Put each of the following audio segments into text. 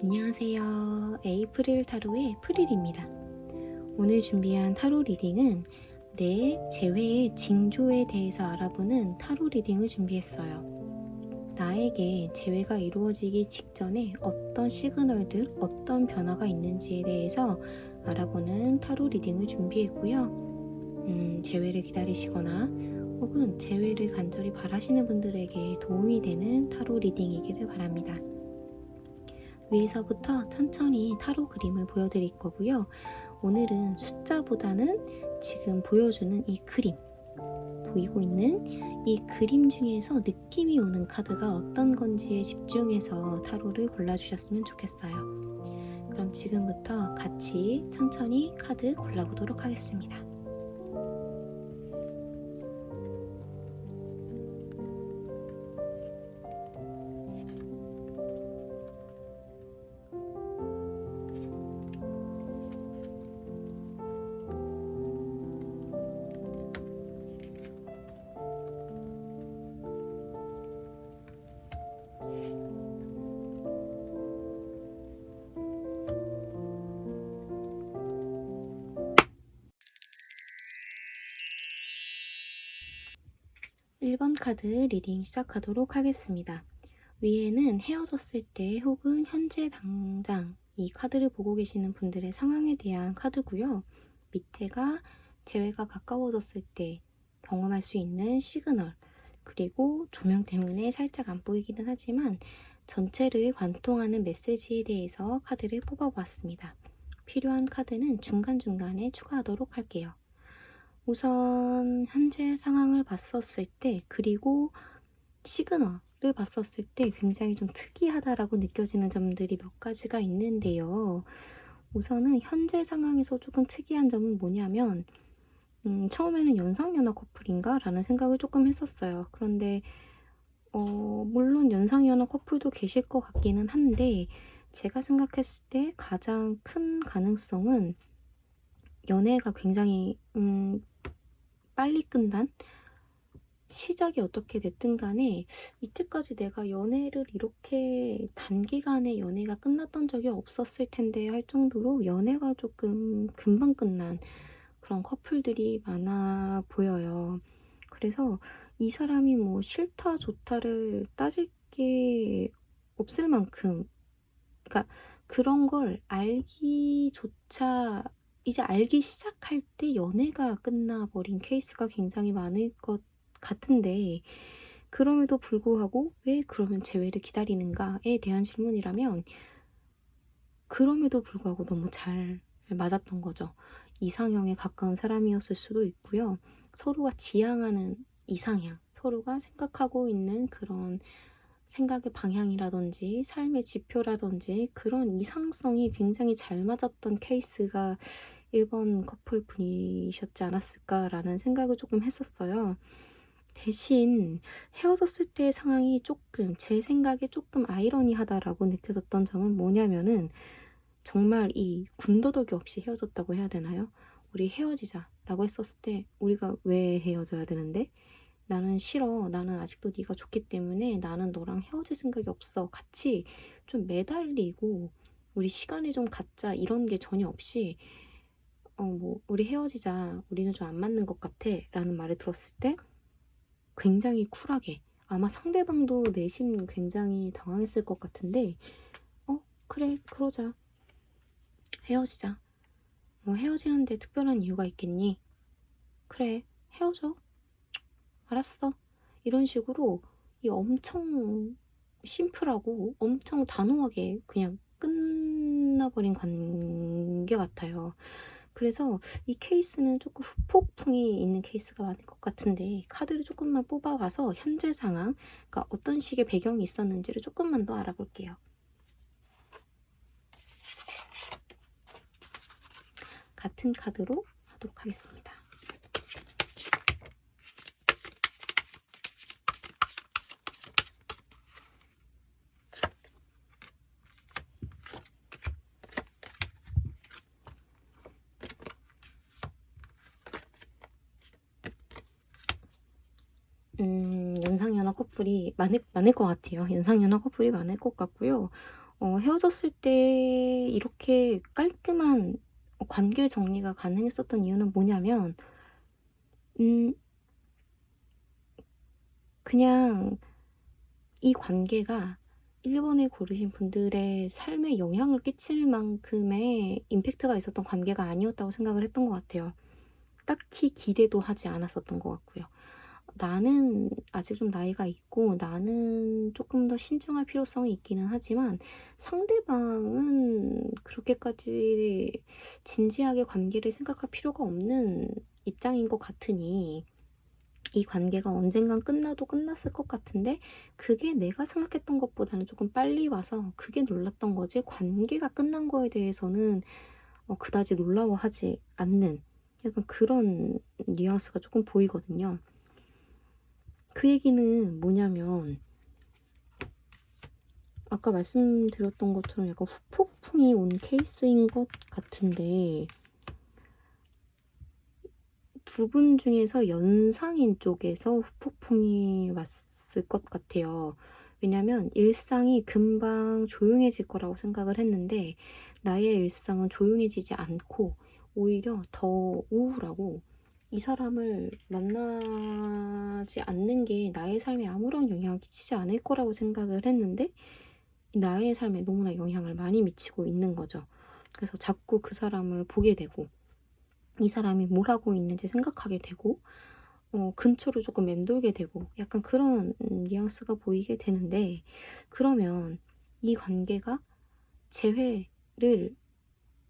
안녕하세요. 에이프릴 타로의 프릴입니다. 오늘 준비한 타로 리딩은 내 재회의 징조에 대해서 알아보는 타로 리딩을 준비했어요. 나에게 재회가 이루어지기 직전에 어떤 시그널들, 어떤 변화가 있는지에 대해서 알아보는 타로 리딩을 준비했고요. 재회를 기다리시거나 혹은 재회를 간절히 바라시는 분들에게 도움이 되는 타로 리딩이기를 바랍니다. 위에서부터 천천히 타로 그림을 보여드릴 거고요. 오늘은 숫자보다는 지금 보여주는 이 그림, 보이고 있는 이 그림 중에서 느낌이 오는 카드가 어떤 건지에 집중해서 타로를 골라주셨으면 좋겠어요. 그럼 지금부터 같이 천천히 카드 골라보도록 하겠습니다. 1번 카드 리딩 시작하도록 하겠습니다. 위에는 헤어졌을 때 혹은 현재 당장 이 카드를 보고 계시는 분들의 상황에 대한 카드고요. 밑에가 재회가 가까워졌을 때 경험할 수 있는 시그널, 그리고 조명 때문에 살짝 안 보이기는 하지만 전체를 관통하는 메시지에 대해서 카드를 뽑아보았습니다. 필요한 카드는 중간중간에 추가하도록 할게요. 우선 현재 상황을 봤었을 때, 그리고 시그널을 봤었을 때 굉장히 좀 특이하다라고 느껴지는 점들이 몇 가지가 있는데요. 우선은 현재 상황에서 조금 특이한 점은 뭐냐면 처음에는 연상연하 커플인가? 라는 생각을 조금 했었어요. 그런데 물론 연상연하 커플도 계실 것 같기는 한데 제가 생각했을 때 가장 큰 가능성은 연애가 굉장히 빨리 끝난? 시작이 어떻게 됐든 간에 이때까지 내가 연애를 이렇게 단기간에 연애가 끝났던 적이 없었을 텐데 할 정도로 연애가 조금 금방 끝난 그런 커플들이 많아 보여요. 그래서 이 사람이 뭐 싫다 좋다를 따질 게 없을 만큼, 그러니까 그런 걸 알기조차 이제 알기 시작할 때 연애가 끝나버린 케이스가 굉장히 많을 것 같은데, 그럼에도 불구하고 왜 그러면 재회를 기다리는가에 대한 질문이라면 그럼에도 불구하고 너무 잘 맞았던 거죠. 이상형에 가까운 사람이었을 수도 있고요. 서로가 지향하는 이상향, 서로가 생각하고 있는 그런 생각의 방향이라든지 삶의 지표라든지 그런 이상성이 굉장히 잘 맞았던 케이스가 1번 커플 분이셨지 않았을까라는 생각을 조금 했었어요. 대신 헤어졌을 때의 상황이 조금 제 생각에 조금 아이러니하다라고 느껴졌던 점은 뭐냐면은 정말 이 군더더기 없이 헤어졌다고 해야 되나요? 우리 헤어지자라고 했었을 때 우리가 왜 헤어져야 되는데? 나는 싫어. 나는 아직도 네가 좋기 때문에 나는 너랑 헤어질 생각이 없어. 같이 좀 매달리고 우리 시간을 좀 갖자 이런 게 전혀 없이 뭐 우리 헤어지자. 우리는 좀 안 맞는 것 같아. 라는 말을 들었을 때 굉장히 쿨하게, 아마 상대방도 내심 굉장히 당황했을 것 같은데 그래 그러자. 헤어지자. 뭐 헤어지는데 특별한 이유가 있겠니? 그래 헤어져. 알았어. 이런 식으로 이 엄청 심플하고 엄청 단호하게 그냥 끝나버린 관계 같아요. 그래서 이 케이스는 조금 후폭풍이 있는 케이스가 많을 것 같은데 카드를 조금만 뽑아와서 현재 상황, 그러니까 어떤 식의 배경이 있었는지를 조금만 더 알아볼게요. 같은 카드로 하도록 하겠습니다. 연상연하 커플이 많을 것 같아요. 연상연하 커플이 많을 것 같고요. 헤어졌을 때 이렇게 깔끔한 관계 정리가 가능했었던 이유는 뭐냐면 음 그냥 이 관계가 1번에 고르신 분들의 삶에 영향을 끼칠 만큼의 임팩트가 있었던 관계가 아니었다고 생각을 했던 것 같아요. 딱히 기대도 하지 않았었던 것 같고요. 나는 아직 좀 나이가 있고 나는 조금 더 신중할 필요성이 있기는 하지만 상대방은 그렇게까지 진지하게 관계를 생각할 필요가 없는 입장인 것 같으니 이 관계가 언젠간 끝나도 끝났을 것 같은데 그게 내가 생각했던 것보다는 조금 빨리 와서 그게 놀랐던 거지, 관계가 끝난 거에 대해서는 그다지 놀라워하지 않는 약간 그런 뉘앙스가 조금 보이거든요. 그 얘기는 뭐냐면 아까 말씀드렸던 것처럼 약간 후폭풍이 온 케이스인 것 같은데 두 분 중에서 연상인 쪽에서 후폭풍이 왔을 것 같아요. 왜냐면 일상이 금방 조용해질 거라고 생각을 했는데 나의 일상은 조용해지지 않고 오히려 더 우울하고 이 사람을 만나지 않는 게 나의 삶에 아무런 영향을 끼치지 않을 거라고 생각을 했는데 나의 삶에 너무나 영향을 많이 미치고 있는 거죠. 그래서 자꾸 그 사람을 보게 되고 이 사람이 뭘 하고 있는지 생각하게 되고 근처로 조금 맴돌게 되고 약간 그런 뉘앙스가 보이게 되는데 그러면 이 관계가 재회를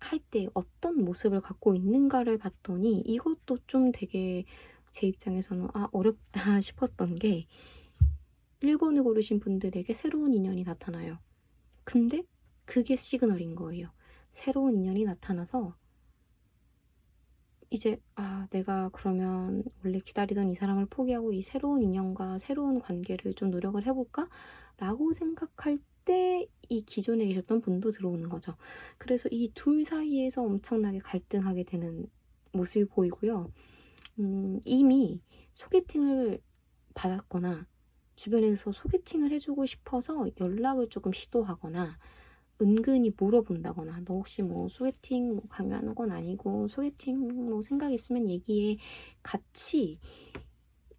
할 때 어떤 모습을 갖고 있는가를 봤더니 이것도 좀 되게 제 입장에서는 어렵다 싶었던 게 1번을 고르신 분들에게 새로운 인연이 나타나요. 근데 그게 시그널인 거예요. 새로운 인연이 나타나서 이제 내가 그러면 원래 기다리던 이 사람을 포기하고 이 새로운 인연과 새로운 관계를 좀 노력을 해볼까라고 생각할 때 이 기존에 계셨던 분도 들어오는 거죠. 그래서 이 둘 사이에서 엄청나게 갈등하게 되는 모습이 보이고요. 이미 소개팅을 받았거나 주변에서 소개팅을 해주고 싶어서 연락을 조금 시도하거나 은근히 물어본다거나 너 혹시 뭐 소개팅 뭐 강요하는 건 아니고 소개팅 뭐 생각 있으면 얘기해 같이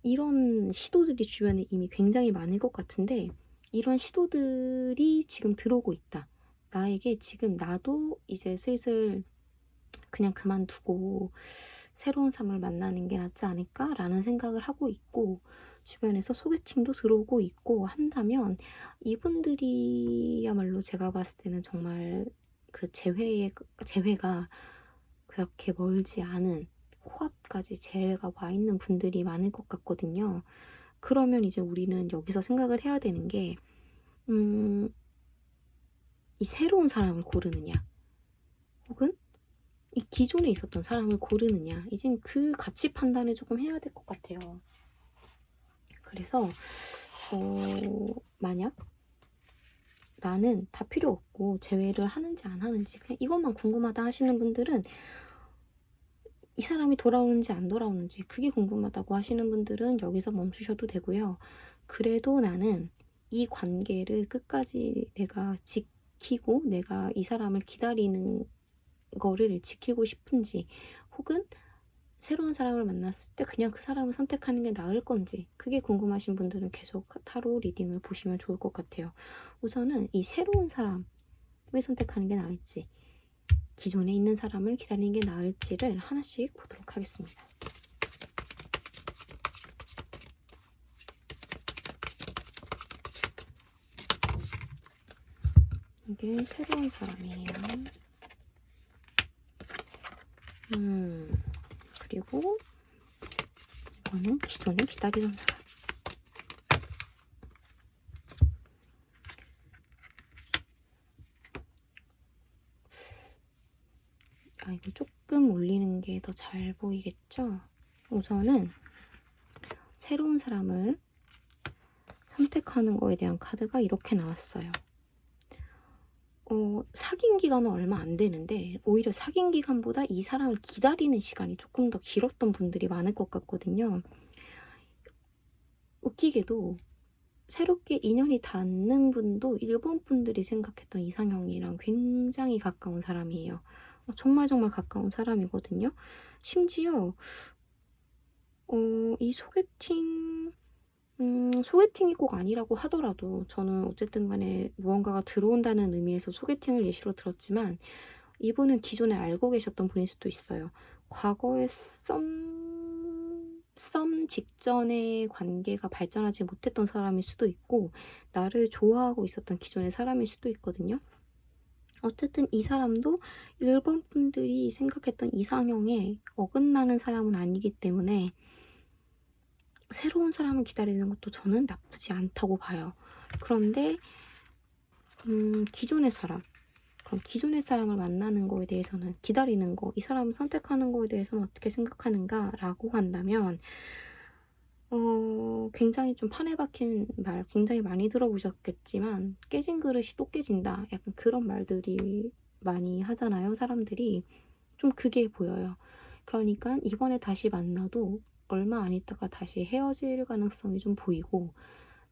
이런 시도들이 주변에 이미 굉장히 많을 것 같은데 이런 시도들이 지금 들어오고 있다. 나에게 지금 나도 이제 슬슬 그냥 그만두고 새로운 삶을 만나는 게 낫지 않을까라는 생각을 하고 있고 주변에서 소개팅도 들어오고 있고 한다면 이분들이야말로 제가 봤을 때는 정말 그 재회가 그렇게 멀지 않은 코앞까지 재회가 와 있는 분들이 많을 것 같거든요. 그러면 이제 우리는 여기서 생각을 해야 되는 게 음, 이 새로운 사람을 고르느냐 혹은 이 기존에 있었던 사람을 고르느냐 이젠 그 가치 판단을 조금 해야 될 것 같아요. 그래서 만약 나는 다 필요 없고 재회를 하는지 안 하는지 그냥 이것만 궁금하다 하시는 분들은 이 사람이 돌아오는지 안 돌아오는지 그게 궁금하다고 하시는 분들은 여기서 멈추셔도 되고요. 그래도 나는 이 관계를 끝까지 내가 지키고 내가 이 사람을 기다리는 거를 지키고 싶은지 혹은 새로운 사람을 만났을 때 그냥 그 사람을 선택하는 게 나을 건지 그게 궁금하신 분들은 계속 타로 리딩을 보시면 좋을 것 같아요. 우선은 이 새로운 사람을 선택하는 게 나을지 기존에 있는 사람을 기다리는 게 나을지를 하나씩 보도록 하겠습니다. 이게 새로운 사람이에요. 그리고 이거는 기존에 기다리던 사람. 이거 조금 올리는 게 더 잘 보이겠죠? 우선은 새로운 사람을 선택하는 거에 대한 카드가 이렇게 나왔어요. 사귄 기간은 얼마 안 되는데 오히려 사귄 기간보다 이 사람을 기다리는 시간이 조금 더 길었던 분들이 많을 것 같거든요. 웃기게도 새롭게 인연이 닿는 분도 일본 분들이 생각했던 이상형이랑 굉장히 가까운 사람이에요. 정말 정말 가까운 사람이거든요. 심지어 이 소개팅이 꼭 아니라고 하더라도 저는 어쨌든 간에 무언가가 들어온다는 의미에서 소개팅을 예시로 들었지만 이분은 기존에 알고 계셨던 분일 수도 있어요. 과거에 썸 직전에 관계가 발전하지 못했던 사람일 수도 있고 나를 좋아하고 있었던 기존의 사람일 수도 있거든요. 어쨌든 이 사람도 일본 분들이 생각했던 이상형에 어긋나는 사람은 아니기 때문에 새로운 사람을 기다리는 것도 저는 나쁘지 않다고 봐요. 그런데 기존의 사람, 그럼 기존의 사람을 만나는 거에 대해서는 기다리는 거, 이 사람을 선택하는 거에 대해서는 어떻게 생각하는가라고 한다면 굉장히 좀 판에 박힌 말 굉장히 많이 들어보셨겠지만 깨진 그릇이 또 깨진다. 약간 그런 말들이 많이 하잖아요, 사람들이. 좀 그게 보여요. 그러니까 이번에 다시 만나도 얼마 안 있다가 다시 헤어질 가능성이 좀 보이고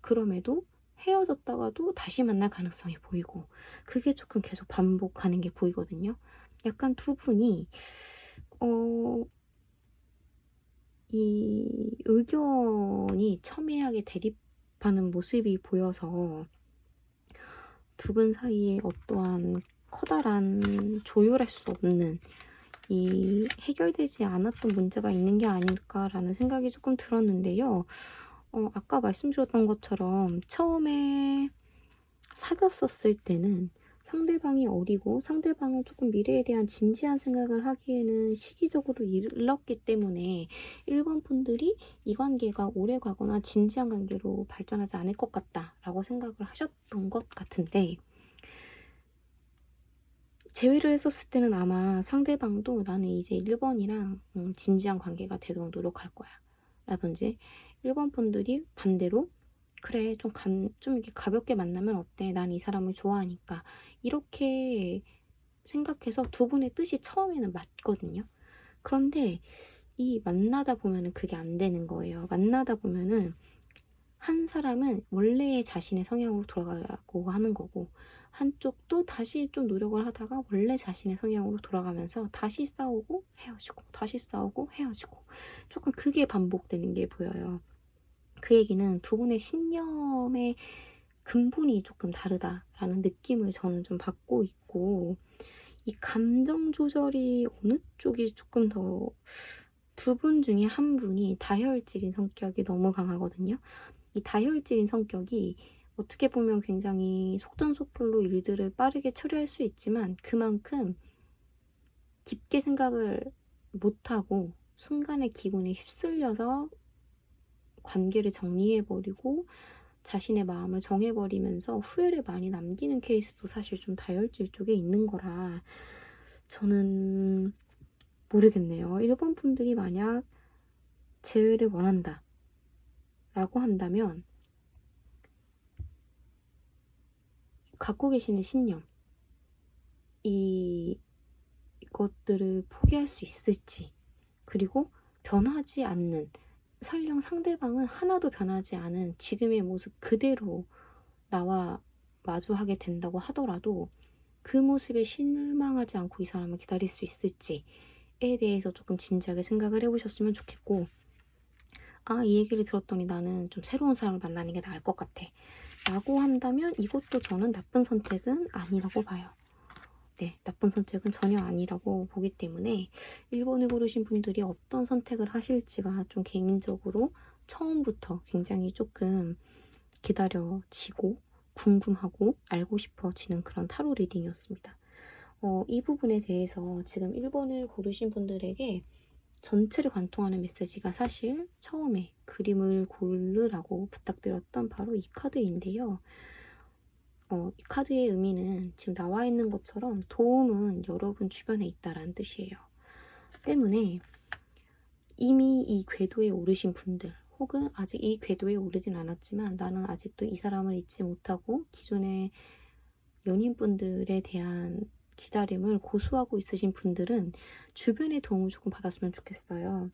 그럼에도 헤어졌다가도 다시 만날 가능성이 보이고 그게 조금 계속 반복하는 게 보이거든요. 약간 두 분이 어 이 의견이 첨예하게 대립하는 모습이 보여서 두 분 사이에 어떠한 커다란 조율할 수 없는 이 해결되지 않았던 문제가 있는 게 아닐까라는 생각이 조금 들었는데요. 아까 말씀드렸던 것처럼 처음에 사귀었었을 때는 상대방이 어리고 상대방은 조금 미래에 대한 진지한 생각을 하기에는 시기적으로 일렀기 때문에 일본 분들이 이 관계가 오래 가거나 진지한 관계로 발전하지 않을 것 같다라고 생각을 하셨던 것 같은데 제외를 했었을 때는 아마 상대방도 나는 이제 1번이랑 진지한 관계가 되도록 노력할 거야. 라든지 1번 분들이 반대로 그래 좀 이렇게 가볍게 만나면 어때? 난 이 사람을 좋아하니까. 이렇게 생각해서 두 분의 뜻이 처음에는 맞거든요. 그런데 이 만나다 보면은 그게 안 되는 거예요. 만나다 보면은 한 사람은 원래의 자신의 성향으로 돌아가려고 하는 거고 한쪽도 다시 좀 노력을 하다가 원래 자신의 성향으로 돌아가면서 다시 싸우고 헤어지고 다시 싸우고 헤어지고 조금 그게 반복되는 게 보여요. 그 얘기는 두 분의 신념의 근본이 조금 다르다라는 느낌을 저는 좀 받고 있고 이 감정 조절이 어느 쪽이 조금 더 두 분 중에 한 분이 다혈질인 성격이 너무 강하거든요. 이 다혈질인 성격이 어떻게 보면 굉장히 속전속결로 일들을 빠르게 처리할 수 있지만 그만큼 깊게 생각을 못하고 순간의 기분에 휩쓸려서 관계를 정리해버리고 자신의 마음을 정해버리면서 후회를 많이 남기는 케이스도 사실 좀 다혈질 쪽에 있는 거라 저는 모르겠네요. 일본 분들이 만약 재회를 원한다 라고 한다면 갖고 계시는 신념 이것들을 포기할 수 있을지 그리고 변하지 않는 설령 상대방은 하나도 변하지 않은 지금의 모습 그대로 나와 마주하게 된다고 하더라도 그 모습에 실망하지 않고 이 사람을 기다릴 수 있을지에 대해서 조금 진지하게 생각을 해보셨으면 좋겠고 이 얘기를 들었더니 나는 좀 새로운 사람을 만나는 게 나을 것 같아 라고 한다면 이것도 저는 나쁜 선택은 아니라고 봐요. 네, 나쁜 선택은 전혀 아니라고 보기 때문에 1번을 고르신 분들이 어떤 선택을 하실지가 좀 개인적으로 처음부터 굉장히 조금 기다려지고 궁금하고 알고 싶어지는 그런 타로 리딩이었습니다. 이 부분에 대해서 지금 1번을 고르신 분들에게 전체를 관통하는 메시지가 사실 처음에 그림을 고르라고 부탁드렸던 바로 이 카드인데요. 이 카드의 의미는 지금 나와 있는 것처럼 도움은 여러분 주변에 있다라는 뜻이에요. 때문에 이미 이 궤도에 오르신 분들 혹은 아직 이 궤도에 오르진 않았지만 나는 아직도 이 사람을 잊지 못하고 기존의 연인분들에 대한 기다림을 고수하고 있으신 분들은 주변의 도움을 조금 받았으면 좋겠어요.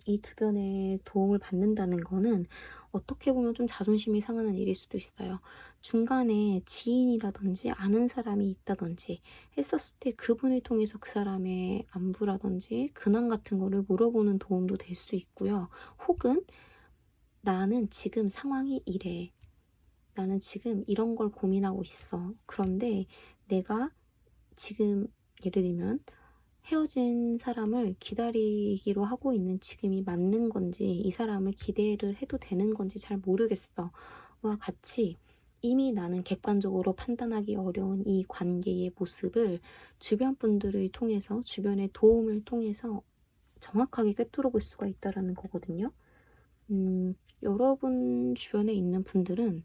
이 주변에 도움을 받는다는 거는 어떻게 보면 좀 자존심이 상하는 일일 수도 있어요. 중간에 지인이라든지 아는 사람이 있다든지 했었을 때 그분을 통해서 그 사람의 안부라든지 근황 같은 거를 물어보는 도움도 될 수 있고요. 혹은 나는 지금 상황이 이래. 나는 지금 이런 걸 고민하고 있어. 그런데 내가 지금 예를 들면 헤어진 사람을 기다리기로 하고 있는 지금이 맞는 건지 이 사람을 기대를 해도 되는 건지 잘 모르겠어. 와 같이 이미 나는 객관적으로 판단하기 어려운 이 관계의 모습을 주변 분들을 통해서 주변의 도움을 통해서 정확하게 꿰뚫어 볼 수가 있다라는 거거든요. 여러분 주변에 있는 분들은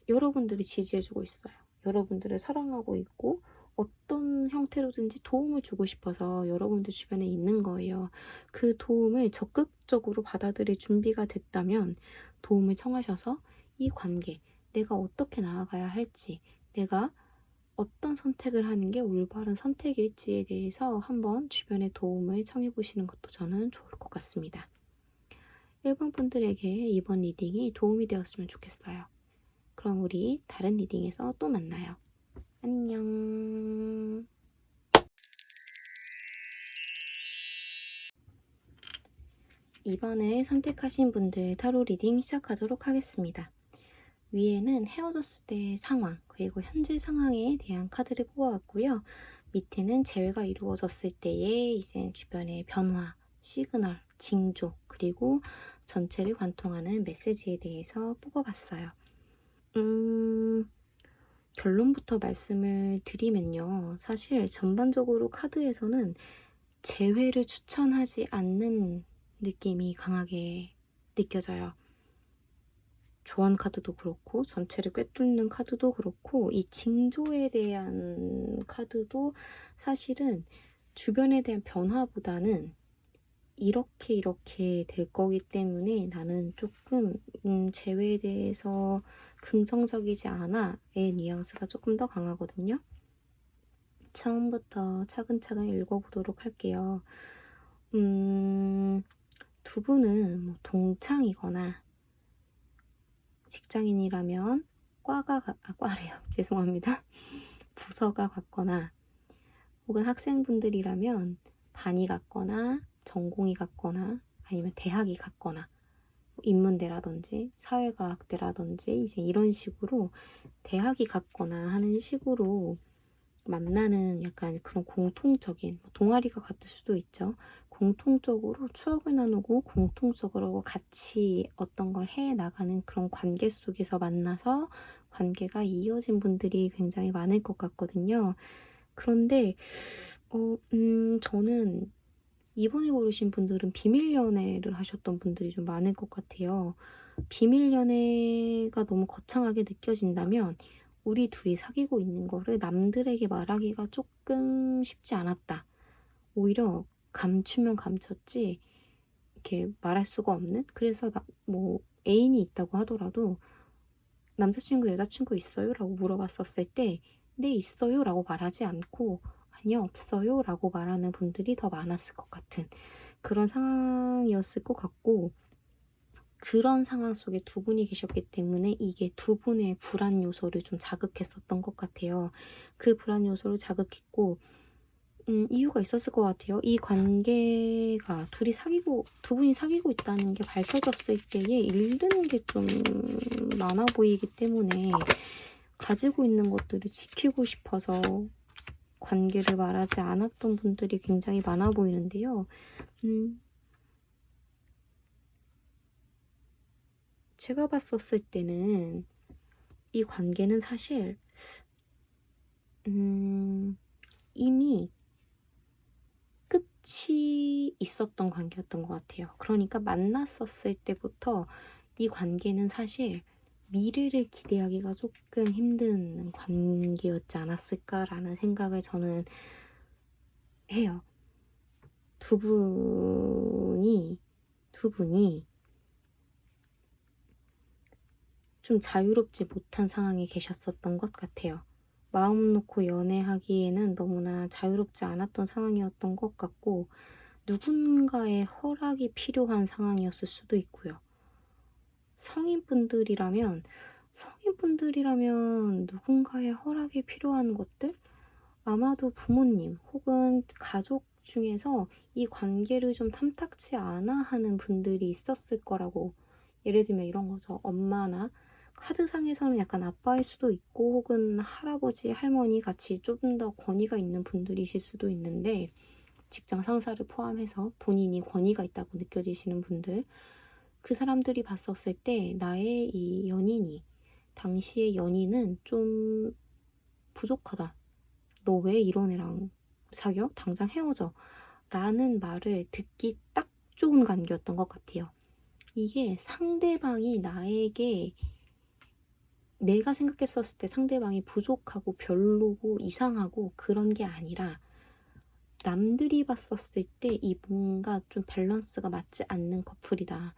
여러분들이 지지해주고 있어요. 여러분들을 사랑하고 있고 어떤 형태로든지 도움을 주고 싶어서 여러분들 주변에 있는 거예요. 그 도움을 적극적으로 받아들일 준비가 됐다면 도움을 청하셔서 이 관계, 내가 어떻게 나아가야 할지, 내가 어떤 선택을 하는 게 올바른 선택일지에 대해서 한번 주변의 도움을 청해 보시는 것도 저는 좋을 것 같습니다. 1번 분들에게 이번 리딩이 도움이 되었으면 좋겠어요. 그럼 우리 다른 리딩에서 또 만나요. 안녕. 이번에 선택하신 분들 타로 리딩 시작하도록 하겠습니다. 위에는 헤어졌을 때의 상황, 그리고 현재 상황에 대한 카드를 뽑아왔고요. 밑에는 재회가 이루어졌을 때의 이제 주변의 변화, 시그널, 징조, 그리고 전체를 관통하는 메시지에 대해서 뽑아봤어요. 결론부터 말씀을 드리면요. 사실 전반적으로 카드에서는 재회를 추천하지 않는 느낌이 강하게 느껴져요. 조언 카드도 그렇고 전체를 꿰뚫는 카드도 그렇고 이 징조에 대한 카드도 사실은 주변에 대한 변화보다는 이렇게 될 거기 때문에 나는 조금 재회에 대해서 긍정적이지 않아의 뉘앙스가 조금 더 강하거든요. 처음부터 차근차근 읽어보도록 할게요. 두 분은 뭐 동창이거나 직장인이라면 과래요. 죄송합니다. 부서가 같거나 혹은 학생분들이라면 반이 같거나 전공이 같거나 아니면 대학이 같거나 인문대라든지 사회과학대라든지 이제 이런 식으로 대학이 같거나 하는 식으로 만나는 약간 그런 공통적인 동아리가 같을 수도 있죠. 공통적으로 추억을 나누고 공통적으로 같이 어떤 걸 해 나가는 그런 관계 속에서 만나서 관계가 이어진 분들이 굉장히 많을 것 같거든요. 그런데 저는 이번에 고르신 분들은 비밀 연애를 하셨던 분들이 좀 많을 것 같아요. 비밀 연애가 너무 거창하게 느껴진다면 우리 둘이 사귀고 있는 거를 남들에게 말하기가 조금 쉽지 않았다. 오히려 감추면 감췄지 이렇게 말할 수가 없는? 그래서 뭐 애인이 있다고 하더라도 남자친구, 여자친구 있어요? 라고 물어봤었을 때 네, 있어요? 라고 말하지 않고 아니요, 없어요? 라고 말하는 분들이 더 많았을 것 같은 그런 상황이었을 것 같고 그런 상황 속에 두 분이 계셨기 때문에 이게 두 분의 불안 요소를 좀 자극했었던 것 같아요. 그 불안 요소를 자극했고 이유가 있었을 것 같아요. 이 관계가 두 분이 사귀고 있다는 게 밝혀졌을 때에 잃는 게 좀 많아 보이기 때문에 가지고 있는 것들을 지키고 싶어서 관계를 말하지 않았던 분들이 굉장히 많아 보이는데요. 제가 봤었을 때는 이 관계는 사실 이미 끝이 있었던 관계였던 것 같아요. 그러니까 만났었을 때부터 이 관계는 사실 미래를 기대하기가 조금 힘든 관계였지 않았을까라는 생각을 저는 해요. 두 분이 좀 자유롭지 못한 상황에 계셨었던 것 같아요. 마음 놓고 연애하기에는 너무나 자유롭지 않았던 상황이었던 것 같고 누군가의 허락이 필요한 상황이었을 수도 있고요. 성인분들이라면 누군가의 허락이 필요한 것들? 아마도 부모님 혹은 가족 중에서 이 관계를 좀 탐탁치 않아 하는 분들이 있었을 거라고. 예를 들면 이런 거죠. 엄마나 카드상에서는 약간 아빠일 수도 있고 혹은 할아버지, 할머니 같이 좀 더 권위가 있는 분들이실 수도 있는데, 직장 상사를 포함해서 본인이 권위가 있다고 느껴지시는 분들, 그 사람들이 봤었을 때 나의 이 연인이, 당시의 연인은 좀 부족하다. 너 왜 이런 애랑 사겨? 당장 헤어져. 라는 말을 듣기 딱 좋은 관계였던 것 같아요. 이게 상대방이 나에게, 내가 생각했었을 때 상대방이 부족하고 별로고 이상하고 그런 게 아니라, 남들이 봤었을 때 이 뭔가 좀 밸런스가 맞지 않는 커플이다.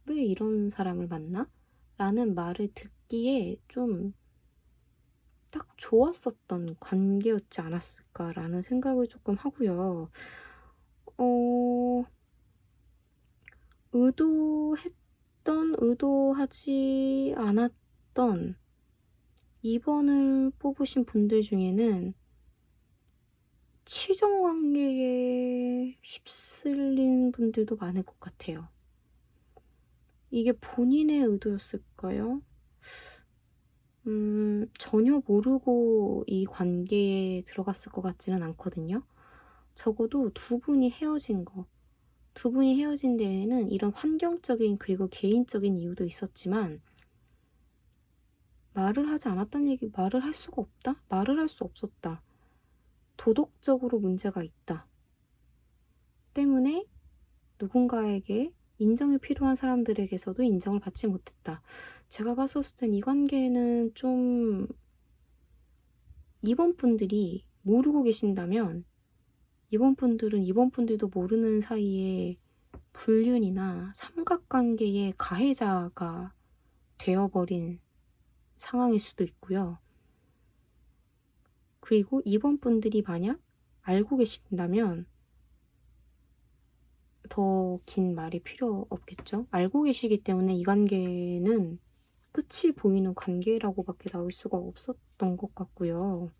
왜 이런 사람을 만나? 라는 말을 듣기에 좀 딱 좋았었던 관계였지 않았을까라는 생각을 조금 하고요. 어, 의도하지 않았던 2번을 뽑으신 분들 중에는 치정 관계에 휩쓸린 분들도 많을 것 같아요. 이게 본인의 의도였을까요? 전혀 모르고 이 관계에 들어갔을 것 같지는 않거든요. 적어도 두 분이 헤어진 데에는 이런 환경적인 그리고 개인적인 이유도 있었지만, 말을 할 수가 없다? 말을 할 수 없었다. 도덕적으로 문제가 있다. 때문에 누군가에게 인정이 필요한 사람들에게서도 인정을 받지 못했다. 제가 봤었을 땐 이 관계는 좀, 이번 분들이 모르고 계신다면, 이번 분들도 모르는 사이에 불륜이나 삼각관계의 가해자가 되어버린 상황일 수도 있고요. 그리고 이번 분들이 만약 알고 계신다면 더 긴 말이 필요 없겠죠. 알고 계시기 때문에 이 관계는 끝이 보이는 관계라고밖에 나올 수가 없었던 것 같고요.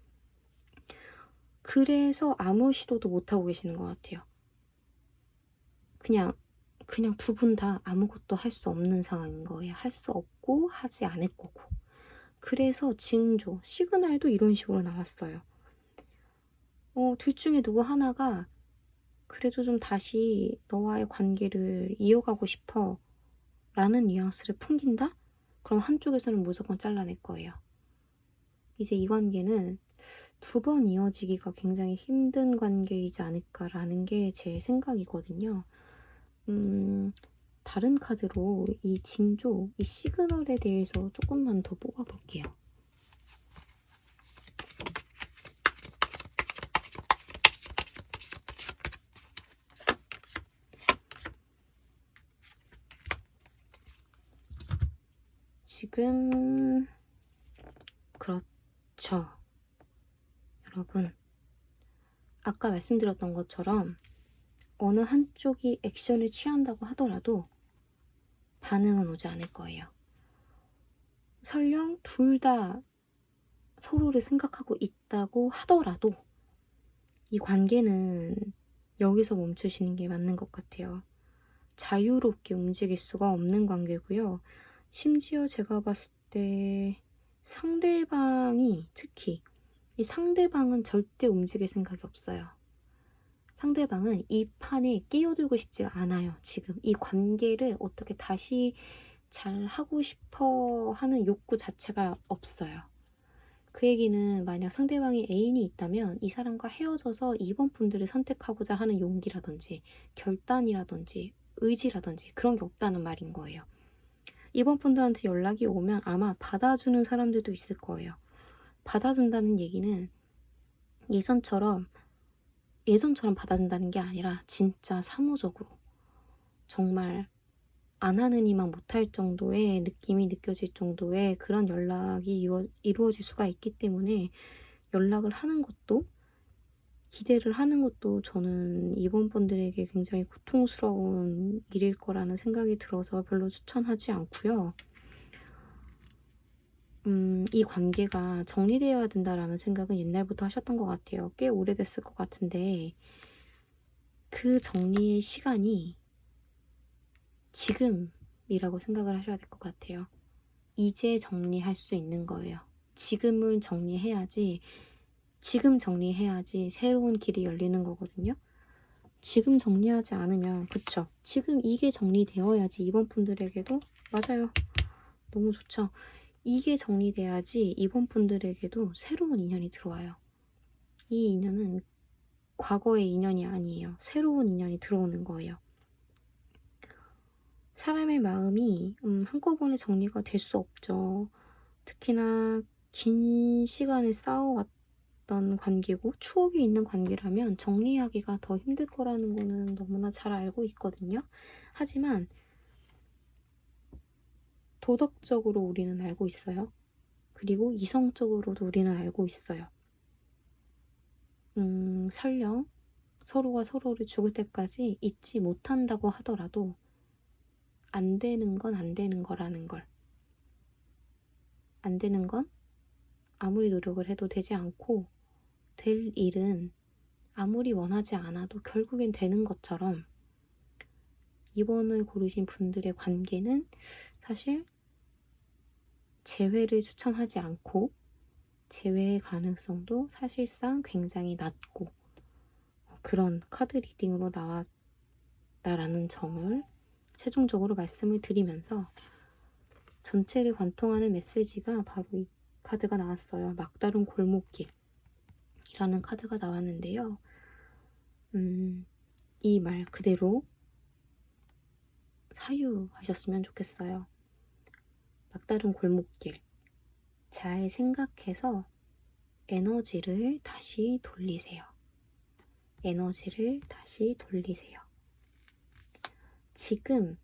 그래서 아무 시도도 못하고 계시는 것 같아요. 그냥 두 분 다 아무것도 할 수 없는 상황인 거예요. 할 수 없고 하지 않을 거고. 그래서 시그널도 이런 식으로 나왔어요. 둘 중에 누구 하나가 그래도 좀 다시 너와의 관계를 이어가고 싶어 라는 뉘앙스를 풍긴다? 그럼 한쪽에서는 무조건 잘라낼 거예요. 이제 이 관계는 2번 이어지기가 굉장히 힘든 관계이지 않을까라는 게 제 생각이거든요. 다른 카드로 이 시그널에 대해서 조금만 더 뽑아볼게요. 지금, 그렇죠. 여러분, 아까 말씀드렸던 것처럼 어느 한쪽이 액션을 취한다고 하더라도 반응은 오지 않을 거예요. 설령 둘 다 서로를 생각하고 있다고 하더라도 이 관계는 여기서 멈추시는 게 맞는 것 같아요. 자유롭게 움직일 수가 없는 관계고요. 심지어 제가 봤을 때 특히 이 상대방은 절대 움직일 생각이 없어요. 상대방은 이 판에 끼어들고 싶지가 않아요. 지금 이 관계를 어떻게 다시 잘 하고 싶어 하는 욕구 자체가 없어요. 그 얘기는 만약 상대방이 애인이 있다면 이 사람과 헤어져서 이번 분들을 선택하고자 하는 용기라든지 결단이라든지 의지라든지 그런 게 없다는 말인 거예요. 이번 분들한테 연락이 오면 아마 받아주는 사람들도 있을 거예요. 받아준다는 얘기는 예전처럼 받아준다는 게 아니라 진짜 사무적으로 정말 안 하는 이만 못할 정도의 느낌이 느껴질 정도의 그런 연락이 이루어질 수가 있기 때문에 연락을 하는 것도 기대를 하는 것도 저는 이번 분들에게 굉장히 고통스러운 일일 거라는 생각이 들어서 별로 추천하지 않고요. 이 관계가 정리되어야 된다라는 생각은 옛날부터 하셨던 것 같아요. 꽤 오래됐을 것 같은데 그 정리의 시간이 지금이라고 생각을 하셔야 될 것 같아요. 이제 정리할 수 있는 거예요. 지금을 정리해야지, 지금 정리해야지 새로운 길이 열리는 거거든요. 지금 정리하지 않으면, 그쵸? 지금 이게 정리되어야지 이번 분들에게도, 맞아요. 너무 좋죠? 이게 정리돼야지 이번 분들에게도 새로운 인연이 들어와요. 이 인연은 과거의 인연이 아니에요. 새로운 인연이 들어오는 거예요. 사람의 마음이 한꺼번에 정리가 될 수 없죠. 특히나 긴 시간을 쌓아왔던 관계고 추억이 있는 관계라면 정리하기가 더 힘들 거라는 거는 너무나 잘 알고 있거든요. 하지만 도덕적으로 우리는 알고 있어요. 그리고 이성적으로도 우리는 알고 있어요. 설령 서로가 서로를 죽을 때까지 잊지 못한다고 하더라도 안 되는 건 안 되는 거라는 걸. 안 되는 건 아무리 노력을 해도 되지 않고 될 일은 아무리 원하지 않아도 결국엔 되는 것처럼 이번을 고르신 분들의 관계는 사실 재회를 추천하지 않고 재회의 가능성도 사실상 굉장히 낮고 그런 카드 리딩으로 나왔다라는 점을 최종적으로 말씀을 드리면서 전체를 관통하는 메시지가 바로 이 카드가 나왔어요. 막다른 골목길이라는 카드가 나왔는데요. 이 말 그대로 사유하셨으면 좋겠어요. 막다른 골목길. 잘 생각해서 에너지를 다시 돌리세요. 에너지를 다시 돌리세요. 지금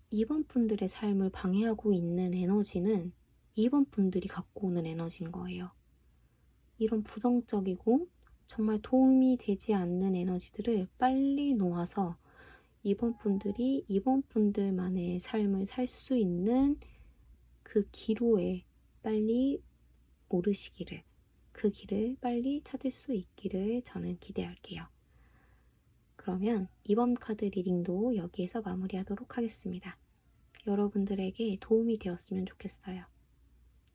이번 분들의 삶을 방해하고 있는 에너지는 이번 분들이 갖고 오는 에너지인 거예요. 이런 부정적이고 정말 도움이 되지 않는 에너지들을 빨리 놓아서 이번 분들이 이번 분들만의 삶을 살 수 있는 그 기로에 빨리 오르시기를, 그 길을 빨리 찾을 수 있기를 저는 기대할게요. 그러면 이번 카드 리딩도 여기에서 마무리하도록 하겠습니다. 여러분들에게 도움이 되었으면 좋겠어요.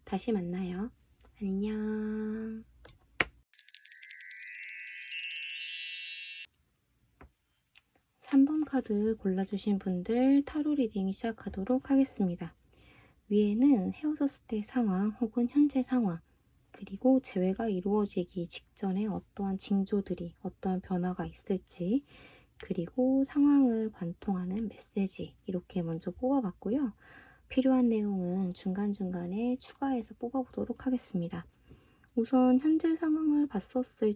다시 만나요. 안녕. 3번 카드 골라주신 분들 타로 리딩 시작하도록 하겠습니다. 위에는 헤어졌을 때 상황 혹은 현재 상황, 그리고 재회가 이루어지기 직전에 어떠한 징조들이, 어떠한 변화가 있을지, 그리고 상황을 관통하는 메시지 이렇게 먼저 뽑아봤고요. 필요한 내용은 중간중간에 추가해서 뽑아보도록 하겠습니다. 우선 현재 상황을 봤었을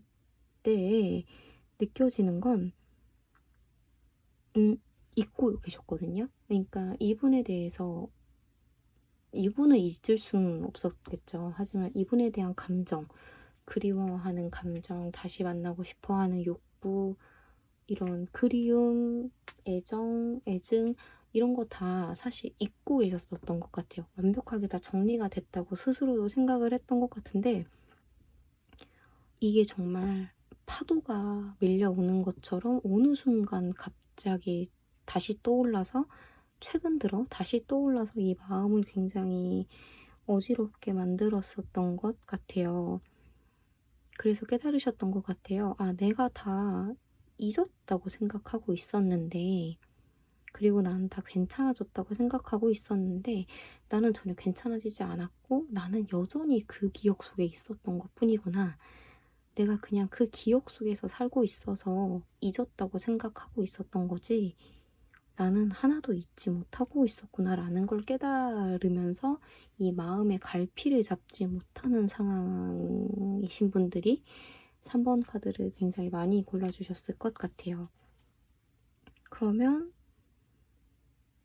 때 느껴지는 건 잊고 계셨거든요. 그러니까 이분에 대해서 이분을 잊을 수는 없었겠죠. 하지만 이분에 대한 감정, 그리워하는 감정, 다시 만나고 싶어하는 욕구, 이런 그리움, 애정, 애증 이런 거 다 사실 잊고 계셨었던 것 같아요. 완벽하게 다 정리가 됐다고 스스로도 생각을 했던 것 같은데 이게 정말 파도가 밀려오는 것처럼 어느 순간 갑자기 다시 떠올라서 최근 들어 다시 떠올라서 이 마음을 굉장히 어지럽게 만들었었던 것 같아요. 그래서 깨달으셨던 것 같아요. 아, 내가 다 잊었다고 생각하고 있었는데, 그리고 나는 다 괜찮아졌다고 생각하고 있었는데, 나는 전혀 괜찮아지지 않았고, 나는 여전히 그 기억 속에 있었던 것 뿐이구나. 내가 그냥 그 기억 속에서 살고 있어서 잊었다고 생각하고 있었던 거지, 나는 하나도 잊지 못하고 있었구나라는 걸 깨달으면서 이 마음의 갈피를 잡지 못하는 상황이신 분들이 3번 카드를 굉장히 많이 골라주셨을 것 같아요. 그러면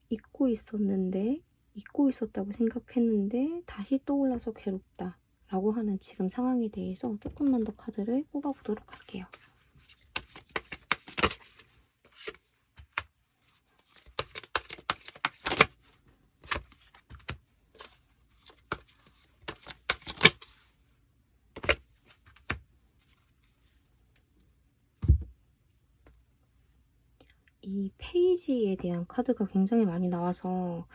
잊고 있었다고 생각했는데 다시 떠올라서 괴롭다 라고 하는 지금 상황에 대해서 조금만 더 카드를 뽑아보도록 할게요. 이 페이지에 대한 카드가 굉장히 많이 나와서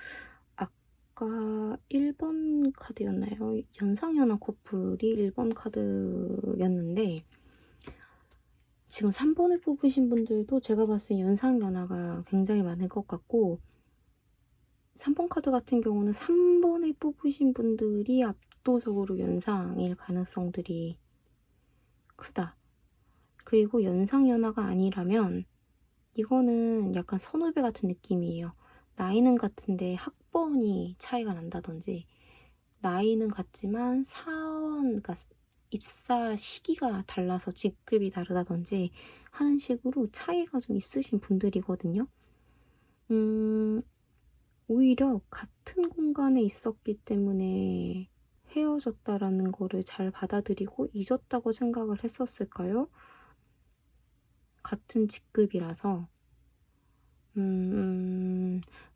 아까 1번 카드였나요? 연상연하 커플이 1번 카드였는데 지금 3번을 뽑으신 분들도 제가 봤을 때 연상연하가 굉장히 많을 것 같고 3번 카드 같은 경우는 3번을 뽑으신 분들이 압도적으로 연상일 가능성들이 크다. 그리고 연상연하가 아니라면 이거는 약간 선후배 같은 느낌이에요. 나이는 같은데 학번이 차이가 난다든지 나이는 같지만 사원, 그러니까 입사 시기가 달라서 직급이 다르다든지 하는 식으로 차이가 좀 있으신 분들이거든요. 오히려 같은 공간에 있었기 때문에 헤어졌다라는 거를 잘 받아들이고 잊었다고 생각을 했었을까요? 같은 직급이라서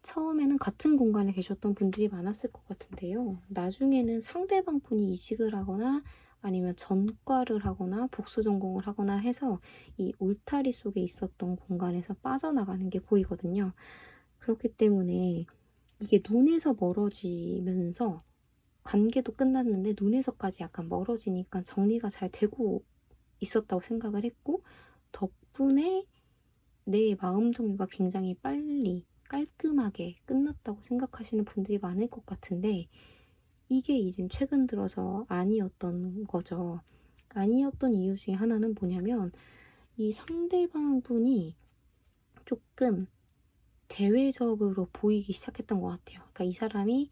처음에는 같은 공간에 계셨던 분들이 많았을 것 같은데요. 나중에는 상대방 분이 이직을 하거나 아니면 전과를 하거나 복수 전공을 하거나 해서 이 울타리 속에 있었던 공간에서 빠져나가는 게 보이거든요. 그렇기 때문에 이게 눈에서 멀어지면서 관계도 끝났는데 눈에서까지 약간 멀어지니까 정리가 잘 되고 있었다고 생각을 했고 덕분에 내 마음 정리가 굉장히 빨리 깔끔하게 끝났다고 생각하시는 분들이 많을 것 같은데 이게 이젠 최근 들어서 아니었던 거죠. 아니었던 이유 중에 하나는 뭐냐면 이 상대방 분이 조금 대외적으로 보이기 시작했던 것 같아요. 그러니까 이 사람이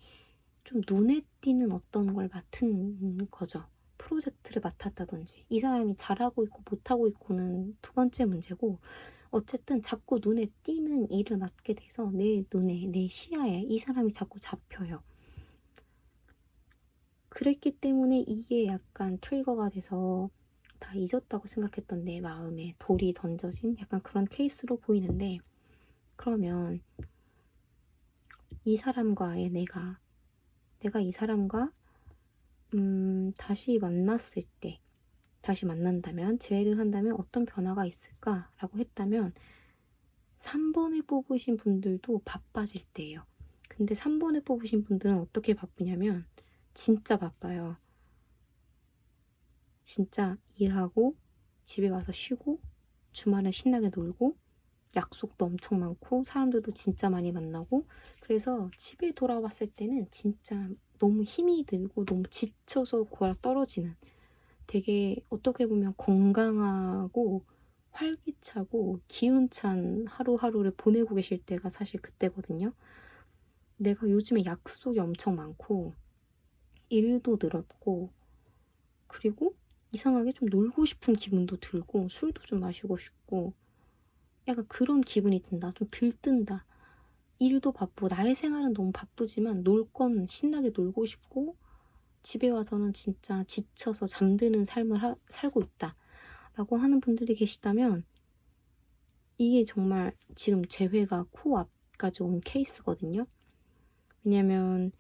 좀 눈에 띄는 어떤 걸 맡은 거죠. 프로젝트를 맡았다든지 이 사람이 잘하고 있고 못하고 있고는 두 번째 문제고 어쨌든 자꾸 눈에 띄는 일을 맡게 돼서 내 눈에, 내 시야에 이 사람이 자꾸 잡혀요. 그랬기 때문에 이게 약간 트리거가 돼서 다 잊었다고 생각했던 내 마음에 돌이 던져진 약간 그런 케이스로 보이는데 그러면 이 사람과의 내가 이 사람과 다시 만났을 때 다시 만난다면 재회를 한다면 어떤 변화가 있을까라고 했다면 3번을 뽑으신 분들도 바빠질 때예요. 근데 3번을 뽑으신 분들은 어떻게 바쁘냐면 진짜 바빠요. 진짜 일하고 집에 와서 쉬고 주말에 신나게 놀고 약속도 엄청 많고 사람들도 진짜 많이 만나고 그래서 집에 돌아왔을 때는 진짜 너무 힘이 들고 너무 지쳐서 골아 떨어지는 되게 어떻게 보면 건강하고 활기차고 기운찬 하루하루를 보내고 계실 때가 사실 그때거든요. 내가 요즘에 약속이 엄청 많고 일도 늘었고 그리고 이상하게 좀 놀고 싶은 기분도 들고 술도 좀 마시고 싶고 약간 그런 기분이 든다. 좀 들뜬다. 일도 바쁘고 나의 생활은 너무 바쁘지만 놀 건 신나게 놀고 싶고 집에 와서는 진짜 지쳐서 잠드는 삶을 살고 있다. 라고 하는 분들이 계시다면 이게 정말 지금 재회가 코앞까지 온 케이스거든요. 왜냐면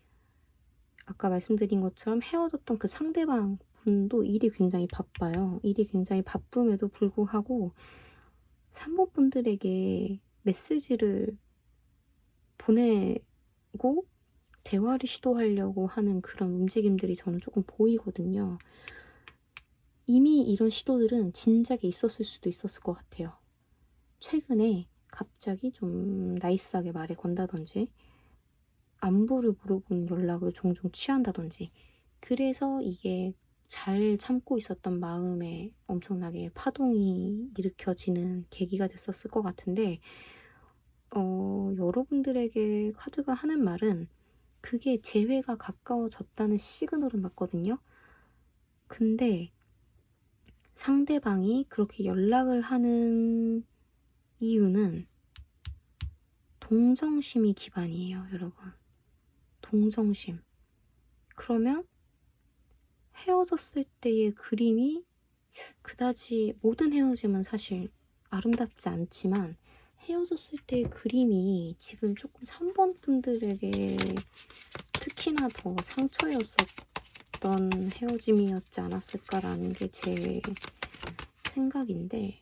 아까 말씀드린 것처럼 헤어졌던 그 상대방 분도 일이 굉장히 바빠요. 일이 굉장히 바쁨에도 불구하고 3번 분들에게 메시지를 보내고 대화를 시도하려고 하는 그런 움직임들이 저는 조금 보이거든요. 이미 이런 시도들은 진작에 있었을 수도 있었을 것 같아요. 최근에 갑자기 좀 나이스하게 말을 건다든지 안부를 물어보는 연락을 종종 취한다든지 그래서 이게 잘 참고 있었던 마음에 엄청나게 파동이 일으켜지는 계기가 됐었을 것 같은데 여러분들에게 카드가 하는 말은 그게 재회가 가까워졌다는 시그널은 맞거든요. 근데 상대방이 그렇게 연락을 하는 이유는 동정심이 기반이에요, 여러분. 동정심. 그러면 헤어졌을 때의 그림이 그다지 모든 헤어짐은 사실 아름답지 않지만 헤어졌을 때의 그림이 지금 조금 3번 분들에게 특히나 더 상처였었던 헤어짐이었지 않았을까라는 게 제 생각인데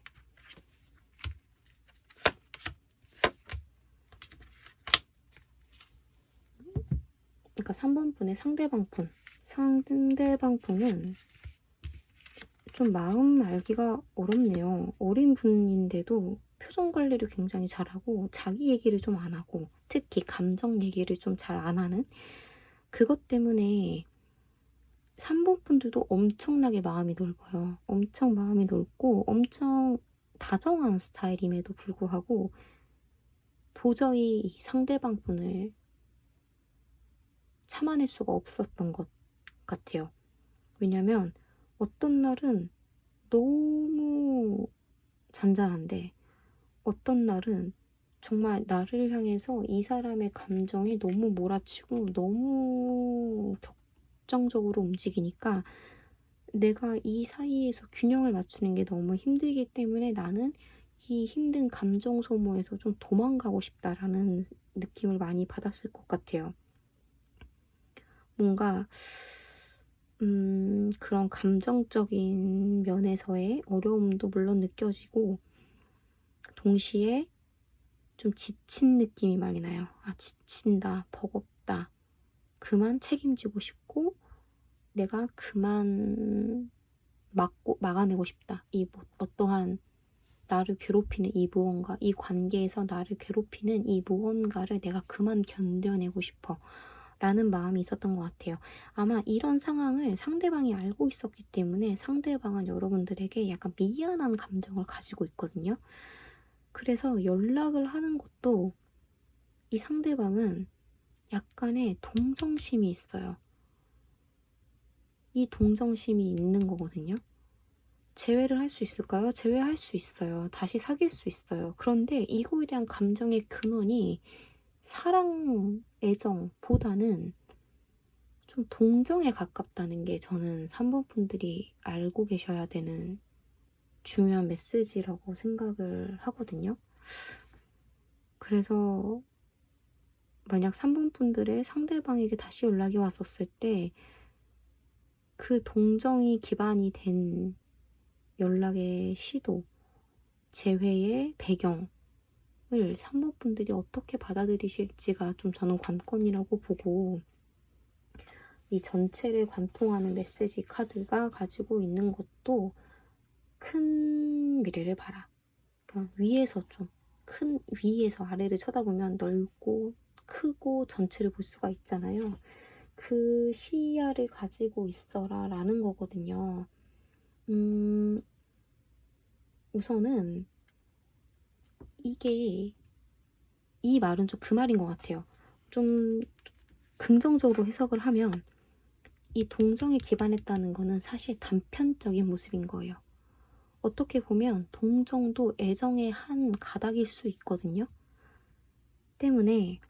그러니까 3번 분의 상대방 분은 좀 마음 알기가 어렵네요. 어린 분인데도 표정 관리를 굉장히 잘하고 자기 얘기를 좀 안 하고 특히 감정 얘기를 좀 잘 안 하는 그것 때문에 3번 분들도 엄청나게 마음이 넓어요. 엄청 마음이 넓고 엄청 다정한 스타일임에도 불구하고 도저히 이 상대방 분을 참아낼 수가 없었던 것 같아요. 왜냐면 어떤 날은 너무 잔잔한데 어떤 날은 정말 나를 향해서 이 사람의 감정이 너무 몰아치고 너무 격정적으로 움직이니까 내가 이 사이에서 균형을 맞추는 게 너무 힘들기 때문에 나는 이 힘든 감정 소모에서 좀 도망가고 싶다라는 느낌을 많이 받았을 것 같아요. 뭔가 그런 감정적인 면에서의 어려움도 물론 느껴지고 동시에 좀 지친 느낌이 많이 나요. 아, 지친다, 버겁다, 그만 책임지고 싶고 내가 그만 막아내고 싶다. 이 어떠한 나를 괴롭히는 이 무언가, 이 관계에서 나를 괴롭히는 이 무언가를 내가 그만 견뎌내고 싶어. 라는 마음이 있었던 것 같아요. 아마 이런 상황을 상대방이 알고 있었기 때문에 상대방은 여러분들에게 약간 미안한 감정을 가지고 있거든요. 그래서 연락을 하는 것도 이 상대방은 약간의 동정심이 있어요. 이 동정심이 있는 거거든요. 재회를 할 수 있을까요? 재회할 수 있어요. 다시 사귈 수 있어요. 그런데 이거에 대한 감정의 근원이 사랑, 애정보다는 좀 동정에 가깝다는 게 저는 3번 분들이 알고 계셔야 되는 중요한 메시지라고 생각을 하거든요. 그래서 만약 3번 분들의 상대방에게 다시 연락이 왔었을 때 그 동정이 기반이 된 연락의 시도, 재회의 배경을 3번 분들이 어떻게 받아들이실지가 좀 저는 관건이라고 보고 이 전체를 관통하는 메시지 카드가 가지고 있는 것도 큰 미래를 봐라. 그러니까 위에서 좀 큰 위에서 아래를 쳐다보면 넓고 크고 전체를 볼 수가 있잖아요. 그 시야를 가지고 있어라 라는 거거든요. 우선은 이게 이 말은 좀 그 말인 것 같아요. 좀 긍정적으로 해석을 하면 이 동정에 기반했다는 거는 사실 단편적인 모습인 거예요. 어떻게 보면 동정도 애정의 한 가닥일 수 있거든요. 때문에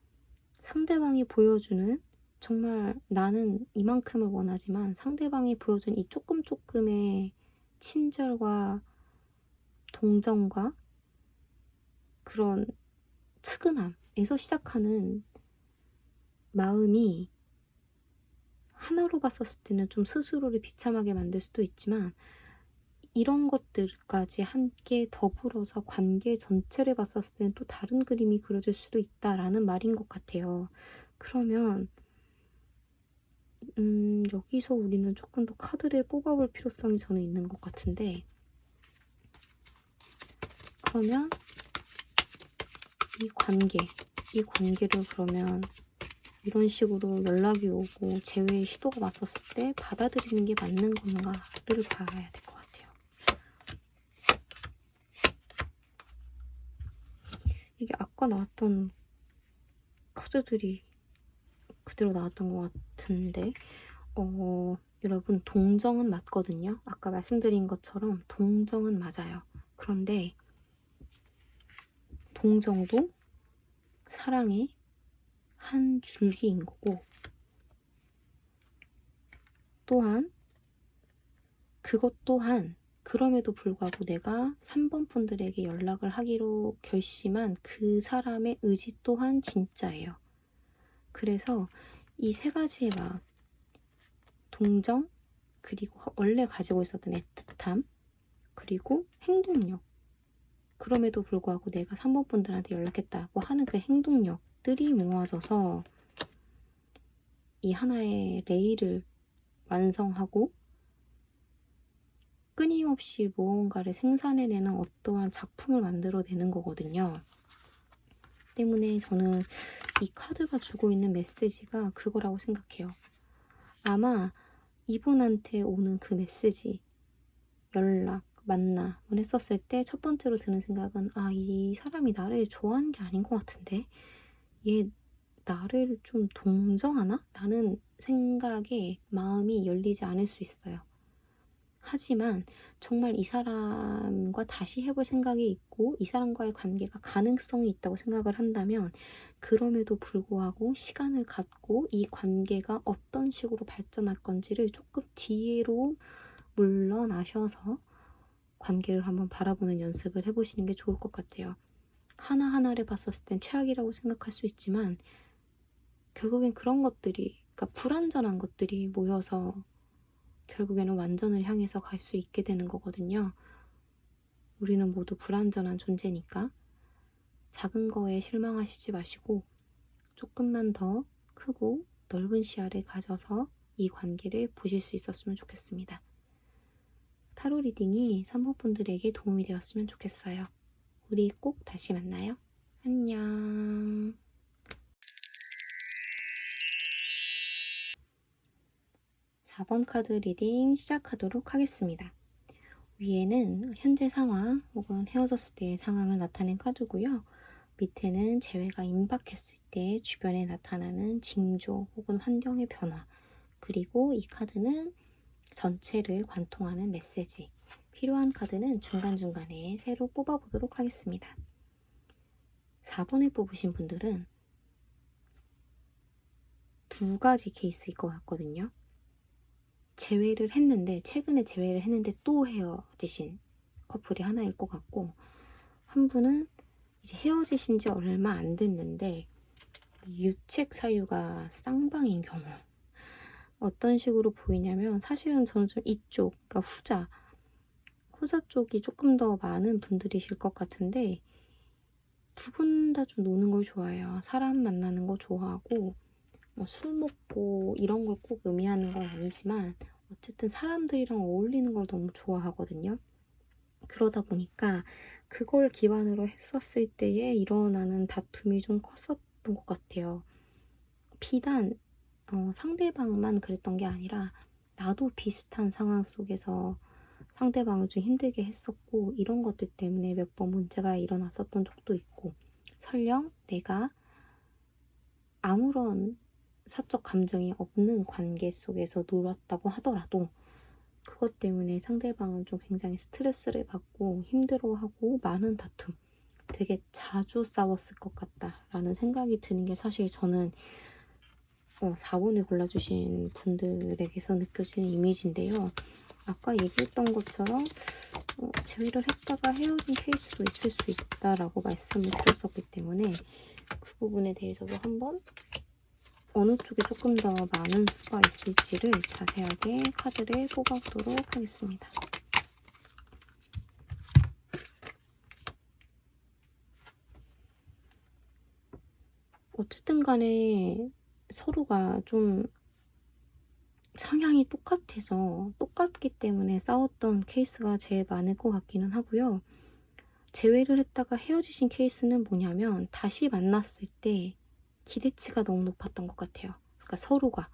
상대방이 보여주는 정말 나는 이만큼을 원하지만 상대방이 보여준 이 조금의 친절과 동정과 그런 측은함에서 시작하는 마음이 하나로 봤었을 때는 좀 스스로를 비참하게 만들 수도 있지만 이런 것들까지 함께 더불어서 관계 전체를 봤었을 때는 또 다른 그림이 그려질 수도 있다라는 말인 것 같아요. 그러면 여기서 우리는 조금 더 카드를 뽑아볼 필요성이 저는 있는 것 같은데 그러면 이 관계를 그러면 이런 식으로 연락이 오고 재회 시도가 왔었을 때 받아들이는 게 맞는 건가를 봐야 될 것 같아요. 이게 아까 나왔던 카드들이 그대로 나왔던 것 같은데 여러분 동정은 맞거든요. 아까 말씀드린 것처럼 동정은 맞아요. 그런데 동정도 사랑의 한 줄기인 거고 또한 그것 또한 그럼에도 불구하고 내가 3번 분들에게 연락을 하기로 결심한 그 사람의 의지 또한 진짜예요. 그래서 이 세 가지의 마음, 동정, 그리고 원래 가지고 있었던 애틋함, 그리고 행동력. 그럼에도 불구하고 내가 3번 분들한테 연락했다고 하는 그 행동력들이 모아져서 이 하나의 레일을 완성하고 끊임없이 무언가를 생산해내는 어떠한 작품을 만들어내는 거거든요. 때문에 저는 이 카드가 주고 있는 메시지가 그거라고 생각해요. 아마 이분한테 오는 그 메시지, 연락, 만남을 했었을 때 첫 번째로 드는 생각은 이 사람이 나를 좋아하는 게 아닌 것 같은데 얘 나를 좀 동정하나? 라는 생각에 마음이 열리지 않을 수 있어요. 하지만 정말 이 사람과 다시 해볼 생각이 있고 이 사람과의 관계가 가능성이 있다고 생각을 한다면 그럼에도 불구하고 시간을 갖고 이 관계가 어떤 식으로 발전할 건지를 조금 뒤로 물러나셔서 관계를 한번 바라보는 연습을 해보시는 게 좋을 것 같아요. 하나하나를 봤었을 땐 최악이라고 생각할 수 있지만 결국엔 그런 것들이, 그러니까 불완전한 것들이 모여서 결국에는 완전을 향해서 갈 수 있게 되는 거거든요. 우리는 모두 불완전한 존재니까 작은 거에 실망하시지 마시고 조금만 더 크고 넓은 시야를 가져서 이 관계를 보실 수 있었으면 좋겠습니다. 타로 리딩이 산모분들에게 도움이 되었으면 좋겠어요. 우리 꼭 다시 만나요. 안녕. 4번 카드 리딩 시작하도록 하겠습니다. 위에는 현재 상황 혹은 헤어졌을 때의 상황을 나타낸 카드고요. 밑에는 재회가 임박했을 때 주변에 나타나는 징조 혹은 환경의 변화, 그리고 이 카드는 전체를 관통하는 메시지. 필요한 카드는 중간중간에 새로 뽑아보도록 하겠습니다. 4번을 뽑으신 분들은 두 가지 케이스일 것 같거든요. 최근에 재회를 했는데 또 헤어지신 커플이 하나일 것 같고, 한 분은 이제 헤어지신 지 얼마 안 됐는데 유책 사유가 쌍방인 경우. 어떤 식으로 보이냐면 사실은 저는 좀 이쪽, 그러니까 후자 쪽이 조금 더 많은 분들이실 것 같은데 두 분 다 좀 노는 걸 좋아해요. 사람 만나는 거 좋아하고 술 먹고 이런 걸 꼭 의미하는 건 아니지만 어쨌든 사람들이랑 어울리는 걸 너무 좋아하거든요. 그러다 보니까 그걸 기반으로 했었을 때에 일어나는 다툼이 좀 컸었던 것 같아요. 비단 상대방만 그랬던 게 아니라 나도 비슷한 상황 속에서 상대방을 좀 힘들게 했었고 이런 것들 때문에 몇 번 문제가 일어났었던 적도 있고, 설령 내가 아무런 사적 감정이 없는 관계 속에서 놀았다고 하더라도 그것 때문에 상대방은 좀 굉장히 스트레스를 받고 힘들어하고 많은 다툼, 되게 자주 싸웠을 것 같다라는 생각이 드는 게 사실 저는 4번을 골라주신 분들에게서 느껴지는 이미지인데요. 아까 얘기했던 것처럼 재회를 했다가 헤어진 케이스도 있을 수 있다라고 말씀을 드렸었기 때문에 그 부분에 대해서도 한번 어느 쪽에 조금 더 많은 수가 있을지를 자세하게 카드를 뽑아보도록 하겠습니다. 어쨌든 간에 서로가 좀 성향이 똑같기 때문에 싸웠던 케이스가 제일 많을 것 같기는 하고요. 재회를 했다가 헤어지신 케이스는 뭐냐면 다시 만났을 때 기대치가 너무 높았던 것 같아요. 그러니까 서로가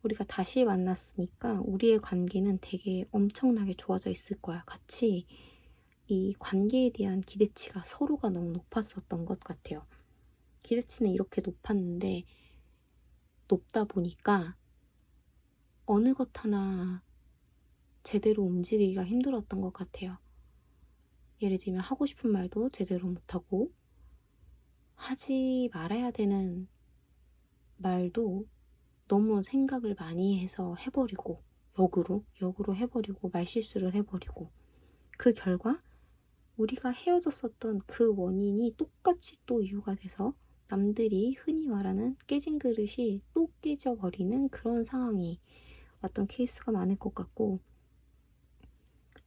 우리가 다시 만났으니까 우리의 관계는 되게 엄청나게 좋아져 있을 거야. 같이 이 관계에 대한 기대치가 서로가 너무 높았었던 것 같아요. 기대치는 이렇게 높다 보니까 어느 것 하나 제대로 움직이기가 힘들었던 것 같아요. 예를 들면 하고 싶은 말도 제대로 못하고 하지 말아야 되는 말도 너무 생각을 많이 해서 해버리고 역으로 해버리고 말실수를 해버리고 그 결과 우리가 헤어졌었던 그 원인이 똑같이 또 이유가 돼서 남들이 흔히 말하는 깨진 그릇이 또 깨져버리는 그런 상황이 왔던 케이스가 많을 것 같고,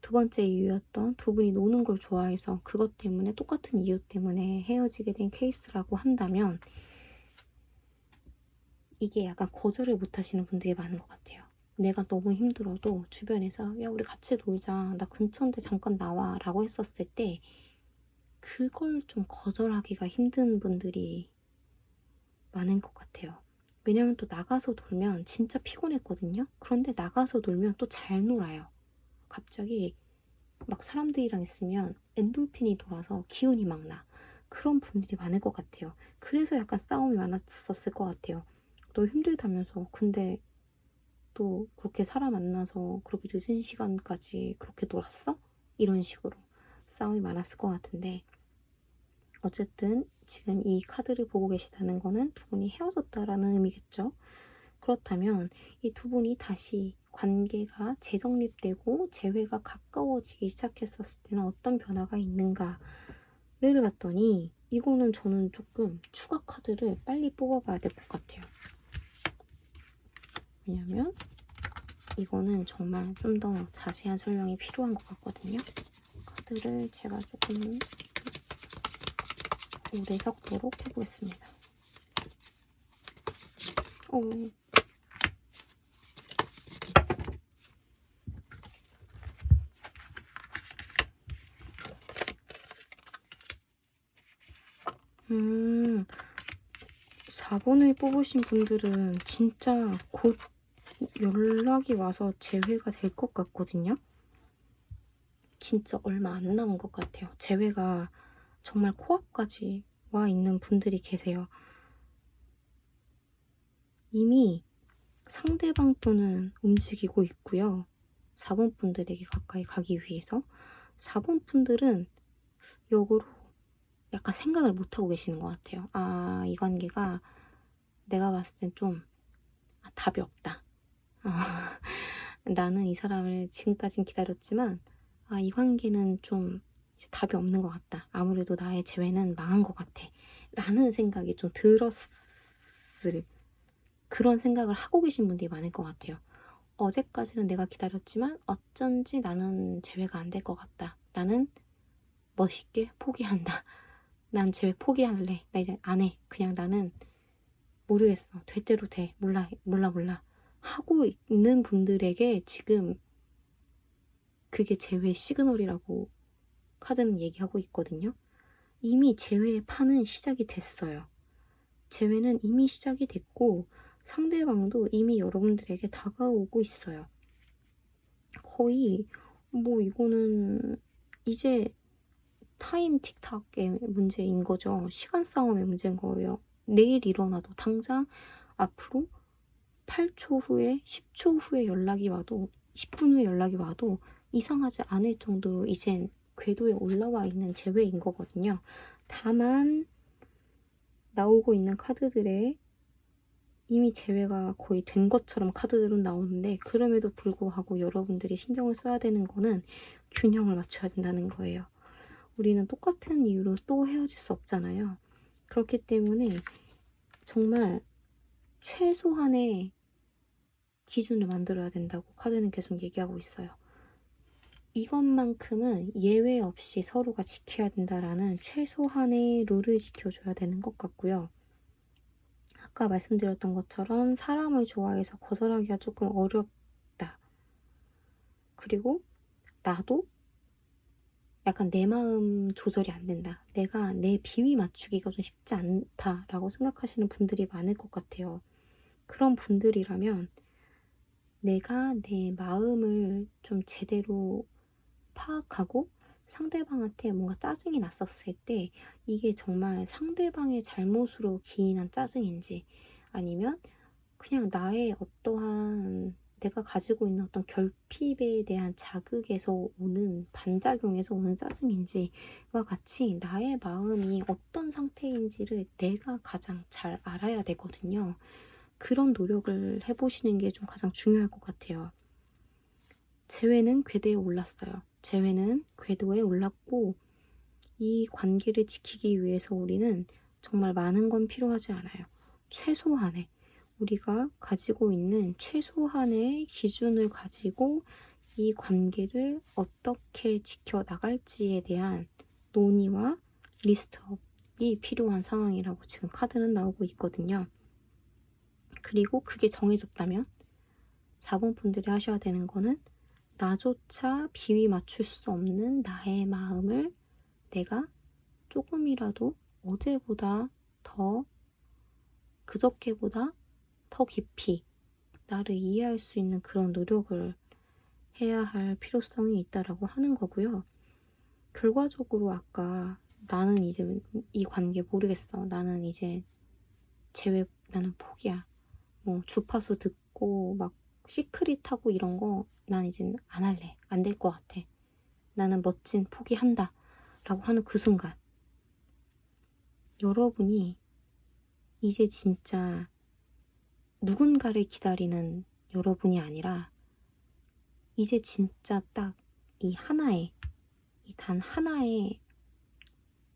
두 번째 이유였던 두 분이 노는 걸 좋아해서 그것 때문에 똑같은 이유 때문에 헤어지게 된 케이스라고 한다면 이게 약간 거절을 못 하시는 분들이 많은 것 같아요. 내가 너무 힘들어도 주변에서 야 우리 같이 놀자 나 근처인데 잠깐 나와 라고 했었을 때 그걸 좀 거절하기가 힘든 분들이 많은 것 같아요. 왜냐면 또 나가서 놀면 진짜 피곤했거든요. 그런데 나가서 놀면 또 잘 놀아요. 갑자기 막 사람들이랑 있으면 엔돌핀이 돌아서 기운이 막 나. 그런 분들이 많을 것 같아요. 그래서 약간 싸움이 많았었을 것 같아요. 너 힘들다면서 근데 또 그렇게 사람 만나서 그렇게 늦은 시간까지 그렇게 놀았어? 이런 식으로 싸움이 많았을 것 같은데, 어쨌든 지금 이 카드를 보고 계시다는 거는 두 분이 헤어졌다라는 의미겠죠. 그렇다면 이 두 분이 다시 관계가 재정립되고 재회가 가까워지기 시작했었을 때는 어떤 변화가 있는가를 봤더니 이거는 저는 조금 추가 카드를 빨리 뽑아봐야 될 것 같아요. 왜냐면 이거는 정말 좀 더 자세한 설명이 필요한 것 같거든요. 카드를 제가 조금 오래 섞도록 해보겠습니다. 어, 음, 4번을 뽑으신 분들은 진짜 곧 연락이 와서 재회가 될 것 같거든요. 진짜 얼마 안 남은 것 같아요. 재회가 정말 코앞까지 와 있는 분들이 계세요. 이미 상대방 또는 움직이고 있고요. 4번 분들에게 가까이 가기 위해서 4번 분들은 역으로 약간 생각을 못하고 계시는 것 같아요. 아, 이 관계가 내가 봤을 땐 좀 답이 없다. 나는 이 사람을 지금까진 기다렸지만 이 관계는 좀 이제 답이 없는 것 같다. 아무래도 나의 재회는 망한 것 같아. 라는 생각이 좀 들었을 그런 생각을 하고 계신 분들이 많을 것 같아요. 어제까지는 내가 기다렸지만 어쩐지 나는 재회가 안 될 것 같다. 나는 멋있게 포기한다. 난 재회 포기할래. 나 이제 안 해. 그냥 나는 모르겠어. 될 대로 돼. 몰라. 하고 있는 분들에게 지금 그게 재회 시그널이라고 카드는 얘기하고 있거든요. 이미 재회의 판은 시작이 됐어요. 재회는 이미 시작이 됐고 상대방도 이미 여러분들에게 다가오고 있어요. 거의 뭐 이거는 이제 타임 틱탁의 문제인 거죠. 시간 싸움의 문제인 거예요. 내일 일어나도 당장 앞으로 8초 후에 10초 후에 연락이 와도 10분 후에 연락이 와도 이상하지 않을 정도로 이젠 궤도에 올라와 있는 재회인 거거든요. 다만 나오고 있는 카드들에 이미 재회가 거의 된 것처럼 카드들은 나오는데 그럼에도 불구하고 여러분들이 신경을 써야 되는 거는 균형을 맞춰야 된다는 거예요. 우리는 똑같은 이유로 또 헤어질 수 없잖아요. 그렇기 때문에 정말 최소한의 기준을 만들어야 된다고 카드는 계속 얘기하고 있어요. 이것만큼은 예외 없이 서로가 지켜야 된다라는 최소한의 룰을 지켜줘야 되는 것 같고요. 아까 말씀드렸던 것처럼 사람을 좋아해서 거절하기가 조금 어렵다. 그리고 나도 약간 내 마음 조절이 안 된다. 내가 내 비위 맞추기가 좀 쉽지 않다라고 생각하시는 분들이 많을 것 같아요. 그런 분들이라면 내가 내 마음을 좀 제대로 파악하고 상대방한테 뭔가 짜증이 났었을 때 이게 정말 상대방의 잘못으로 기인한 짜증인지 아니면 그냥 나의 어떠한 내가 가지고 있는 어떤 결핍에 대한 자극에서 오는 반작용에서 오는 짜증인지와 같이 나의 마음이 어떤 상태인지를 내가 가장 잘 알아야 되거든요. 그런 노력을 해보시는 게 좀 가장 중요할 것 같아요. 재회는 궤도에 올랐어요. 재회는 궤도에 올랐고 이 관계를 지키기 위해서 우리는 정말 많은 건 필요하지 않아요. 최소한의 우리가 가지고 있는 최소한의 기준을 가지고 이 관계를 어떻게 지켜나갈지에 대한 논의와 리스트업이 필요한 상황이라고 지금 카드는 나오고 있거든요. 그리고 그게 정해졌다면 4번 분들이 하셔야 되는 거는 나조차 비위 맞출 수 없는 나의 마음을 내가 조금이라도 어제보다 더 그저께보다 더 깊이 나를 이해할 수 있는 그런 노력을 해야 할 필요성이 있다라고 하는 거고요. 결과적으로 아까 나는 이제 이 관계 모르겠어. 나는 이제 나는 포기야. 뭐 주파수 듣고 막 시크릿하고 이런 거 난 이제 안 할래. 안 될 것 같아. 나는 멋진 포기한다. 라고 하는 그 순간 여러분이 이제 진짜 누군가를 기다리는 여러분이 아니라 이제 진짜 딱 이 하나의 이 단 하나의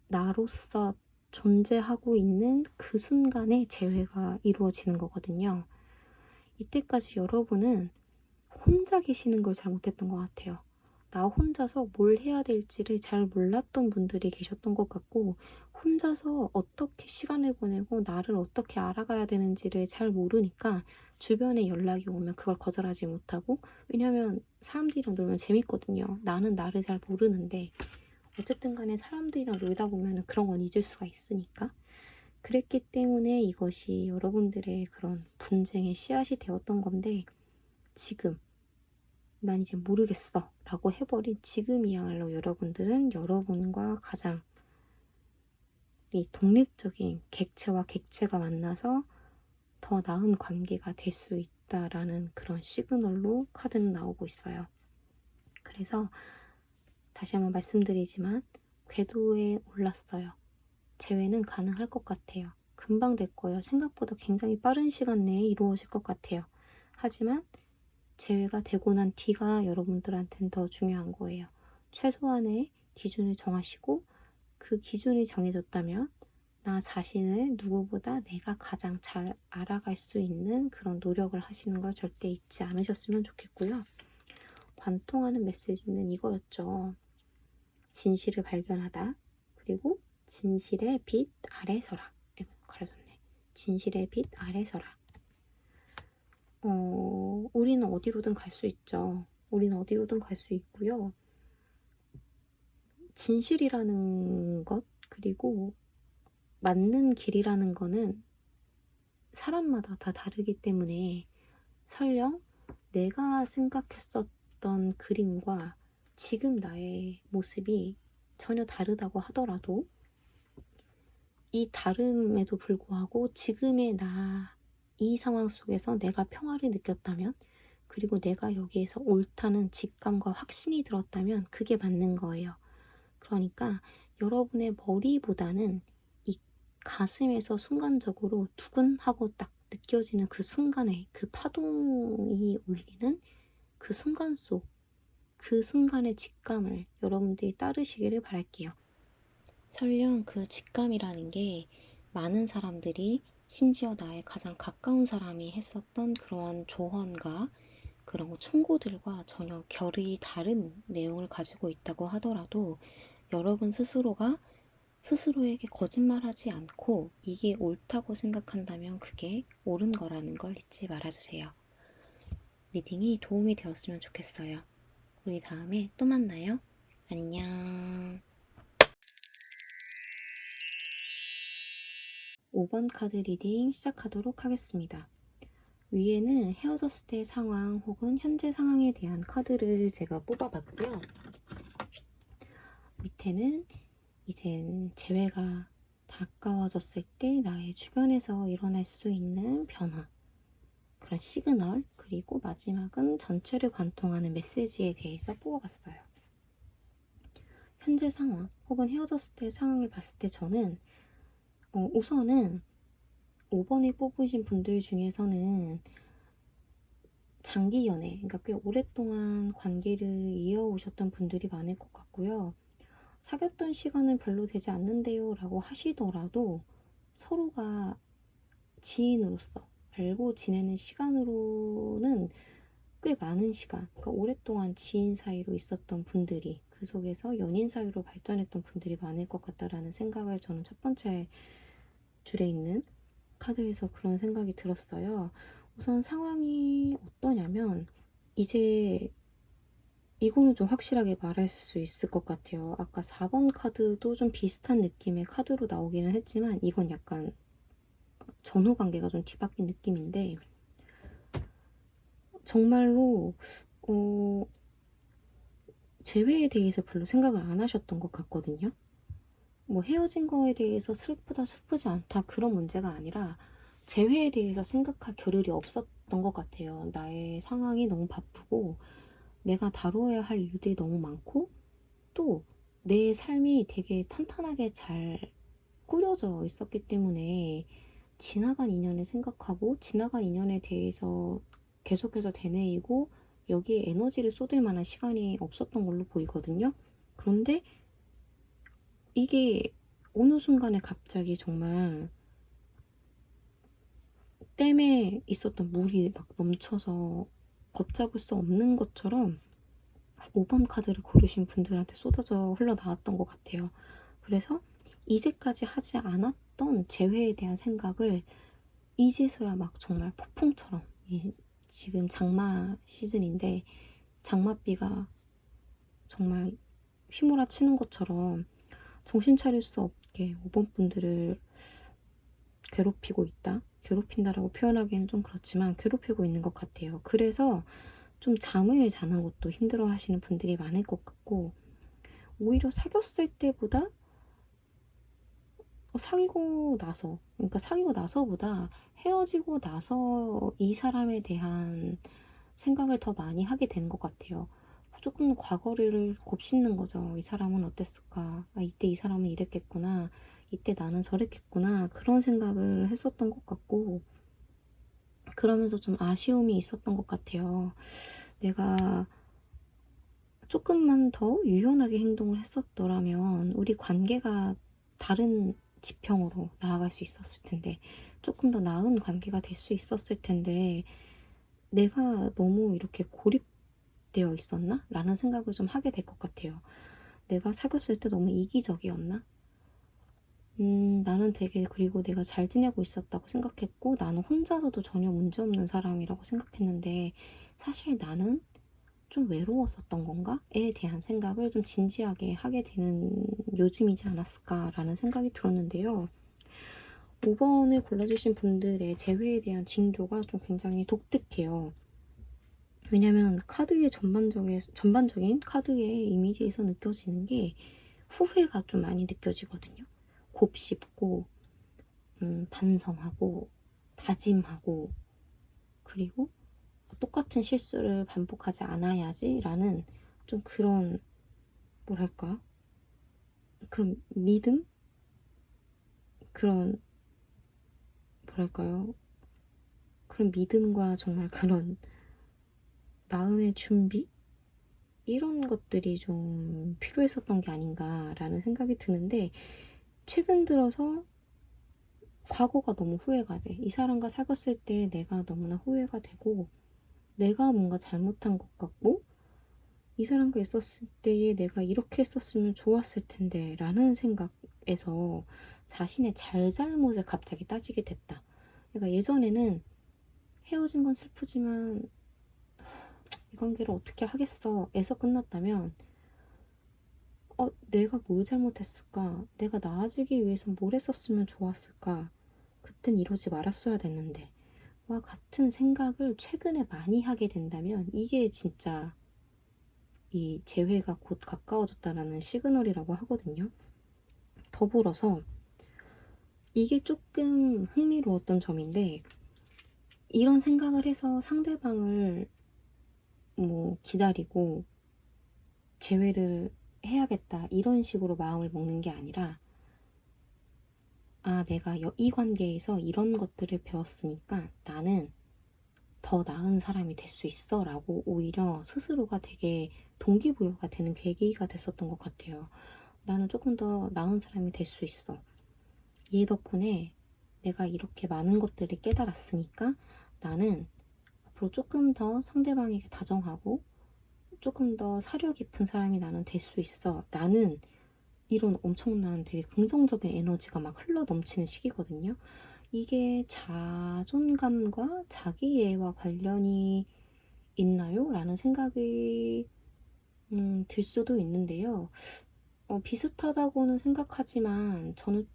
나로서 존재하고 있는 그 순간에 재회가 이루어지는 거거든요. 이때까지 여러분은 혼자 계시는 걸 잘못했던 것 같아요. 나 혼자서 뭘 해야 될지를 잘 몰랐던 분들이 계셨던 것 같고 혼자서 어떻게 시간을 보내고 나를 어떻게 알아가야 되는지를 잘 모르니까 주변에 연락이 오면 그걸 거절하지 못하고 왜냐면 사람들이랑 놀면 재밌거든요. 나는 나를 잘 모르는데 어쨌든 간에 사람들이랑 놀다 보면 그런 건 잊을 수가 있으니까 그랬기 때문에 이것이 여러분들의 그런 분쟁의 씨앗이 되었던 건데 지금 난 이제 모르겠어 라고 해버린 지금이야말로 여러분들은 여러분과 가장 이 독립적인 객체와 객체가 만나서 더 나은 관계가 될 수 있다라는 그런 시그널로 카드는 나오고 있어요. 그래서 다시 한번 말씀드리지만 궤도에 올랐어요. 재회는 가능할 것 같아요. 금방 될 거예요. 생각보다 굉장히 빠른 시간 내에 이루어질 것 같아요. 하지만 재회가 되고 난 뒤가 여러분들한테는 더 중요한 거예요. 최소한의 기준을 정하시고 그 기준이 정해졌다면 나 자신을 누구보다 내가 가장 잘 알아갈 수 있는 그런 노력을 하시는 걸 절대 잊지 않으셨으면 좋겠고요. 관통하는 메시지는 이거였죠. 진실을 발견하다. 그리고 진실의 빛 아래 서라. 이거 가려졌네. 진실의 빛 아래 서라. 우리는 어디로든 갈 수 있죠. 우리는 어디로든 갈 수 있고요. 진실이라는 것, 그리고 맞는 길이라는 거는 사람마다 다 다르기 때문에 설령 내가 생각했었던 그림과 지금 나의 모습이 전혀 다르다고 하더라도 이 다름에도 불구하고 지금의 이 상황 속에서 내가 평화를 느꼈다면 그리고 내가 여기에서 옳다는 직감과 확신이 들었다면 그게 맞는 거예요. 그러니까 여러분의 머리보다는 이 가슴에서 순간적으로 두근하고 딱 느껴지는 그 순간에 그 파동이 울리는 그 순간 속 그 순간의 직감을 여러분들이 따르시기를 바랄게요. 설령 그 직감이라는 게 많은 사람들이 심지어 나의 가장 가까운 사람이 했었던 그러한 조언과 그런 충고들과 전혀 결이 다른 내용을 가지고 있다고 하더라도 여러분 스스로가 스스로에게 거짓말하지 않고 이게 옳다고 생각한다면 그게 옳은 거라는 걸 잊지 말아주세요. 리딩이 도움이 되었으면 좋겠어요. 우리 다음에 또 만나요. 안녕. 5번 카드 리딩 시작하도록 하겠습니다. 위에는 헤어졌을 때의 상황 혹은 현재 상황에 대한 카드를 제가 뽑아봤고요. 밑에는 이젠 재회가 가까워졌을 때 나의 주변에서 일어날 수 있는 변화, 그런 시그널, 그리고 마지막은 전체를 관통하는 메시지에 대해서 뽑아봤어요. 현재 상황 혹은 헤어졌을 때의 상황을 봤을 때 저는 우선은 5번에 뽑으신 분들 중에서는 장기 연애, 그러니까 꽤 오랫동안 관계를 이어오셨던 분들이 많을 것 같고요. 사귀었던 시간은 별로 되지 않는데요 라고 하시더라도 서로가 지인으로서 알고 지내는 시간으로는 꽤 많은 시간, 그러니까 오랫동안 지인 사이로 있었던 분들이 그 속에서 연인 사이로 발전했던 분들이 많을 것 같다라는 생각을 저는 첫 번째 줄에 있는 카드에서 그런 생각이 들었어요. 우선 상황이 어떠냐면 이제 이거는 좀 확실하게 말할 수 있을 것 같아요. 아까 4번 카드도 좀 비슷한 느낌의 카드로 나오기는 했지만 이건 약간 전후 관계가 좀 뒤바뀐 느낌인데 정말로 어, 재회에 대해서 별로 생각을 안 하셨던 것 같거든요. 뭐 헤어진 거에 대해서 슬프다 슬프지 않다 그런 문제가 아니라 재회에 대해서 생각할 겨를이 없었던 것 같아요. 나의 상황이 너무 바쁘고 내가 다뤄야 할 일들이 너무 많고 또 내 삶이 되게 탄탄하게 잘 꾸려져 있었기 때문에 지나간 인연을 생각하고 지나간 인연에 대해서 계속해서 되뇌이고 여기에 에너지를 쏟을 만한 시간이 없었던 걸로 보이거든요. 그런데 이게 어느 순간에 갑자기 정말 댐에 있었던 물이 막 넘쳐서 걷잡을 수 없는 것처럼 5번 카드를 고르신 분들한테 쏟아져 흘러나왔던 것 같아요. 그래서 이제까지 하지 않았던 재회에 대한 생각을 이제서야 막 정말 폭풍처럼 지금 장마 시즌인데 장맛비가 정말 휘몰아치는 것처럼 정신 차릴 수 없게 5번 분들을 괴롭히고 있다. 괴롭힌다라고 표현하기는 좀 그렇지만 괴롭히고 있는 것 같아요. 그래서 좀 잠을 자는 것도 힘들어 하시는 분들이 많을 것 같고 오히려 사귀었을 때보다 사귀고 나서 그러니까 사귀고 나서보다 헤어지고 나서 이 사람에 대한 생각을 더 많이 하게 되는 것 같아요. 조금 과거를 곱씹는 거죠. 이 사람은 어땠을까? 아, 이때 이 사람은 이랬겠구나. 이때 나는 저랬겠구나. 그런 생각을 했었던 것 같고 그러면서 좀 아쉬움이 있었던 것 같아요. 내가 조금만 더 유연하게 행동을 했었더라면 우리 관계가 다른 지평으로 나아갈 수 있었을 텐데 조금 더 나은 관계가 될 수 있었을 텐데 내가 너무 이렇게 고립되어 있었나? 라는 생각을 좀 하게 될 것 같아요. 내가 사귀었을 때 너무 이기적이었나? 나는 되게 그리고 내가 잘 지내고 있었다고 생각했고 나는 혼자서도 전혀 문제없는 사람이라고 생각했는데 사실 나는 좀 외로웠었던 건가?에 대한 생각을 좀 진지하게 하게 되는 요즘이지 않았을까라는 생각이 들었는데요. 5번을 골라주신 분들의 재회에 대한 징조가 좀 굉장히 독특해요. 왜냐면 카드의 전반적인 카드의 이미지에서 느껴지는 게 후회가 좀 많이 느껴지거든요. 곱씹고, 반성하고, 다짐하고, 그리고 똑같은 실수를 반복하지 않아야지라는 좀 그런 뭐랄까 그런 믿음? 그런 뭐랄까요? 그런 믿음과 정말 그런 마음의 준비? 이런 것들이 좀 필요했었던 게 아닌가라는 생각이 드는데 최근 들어서 과거가 너무 후회가 돼. 이 사람과 사귀었을 때 내가 너무나 후회가 되고 내가 뭔가 잘못한 것 같고 이 사람과 있었을 때에 내가 이렇게 했었으면 좋았을 텐데 라는 생각에서 자신의 잘잘못을 갑자기 따지게 됐다. 그러니까 예전에는 헤어진 건 슬프지만 이 관계를 어떻게 하겠어 에서 끝났다면 내가 뭘 잘못했을까? 내가 나아지기 위해서 뭘 했었으면 좋았을까? 그땐 이러지 말았어야 됐는데 와 같은 생각을 최근에 많이 하게 된다면 이게 진짜 이 재회가 곧 가까워졌다라는 시그널이라고 하거든요. 더불어서 이게 조금 흥미로웠던 점인데 이런 생각을 해서 상대방을 뭐 기다리고 재회를 해야겠다 이런 식으로 마음을 먹는 게 아니라 아 내가 이 관계에서 이런 것들을 배웠으니까 나는 더 나은 사람이 될 수 있어 라고 오히려 스스로가 되게 동기부여가 되는 계기가 됐었던 것 같아요. 나는 조금 더 나은 사람이 될 수 있어. 얘 덕분에 내가 이렇게 많은 것들을 깨달았으니까 나는 앞으로 조금 더 상대방에게 다정하고 조금 더 사려 깊은 사람이 나는 될 수 있어 라는 이런 엄청난 되게 긍정적인 에너지가 막 흘러 넘치는 시기거든요. 이게 자존감과 자기애와 관련이 있나요? 라는 생각이 들 수도 있는데요. 비슷하다고는 생각하지만 저는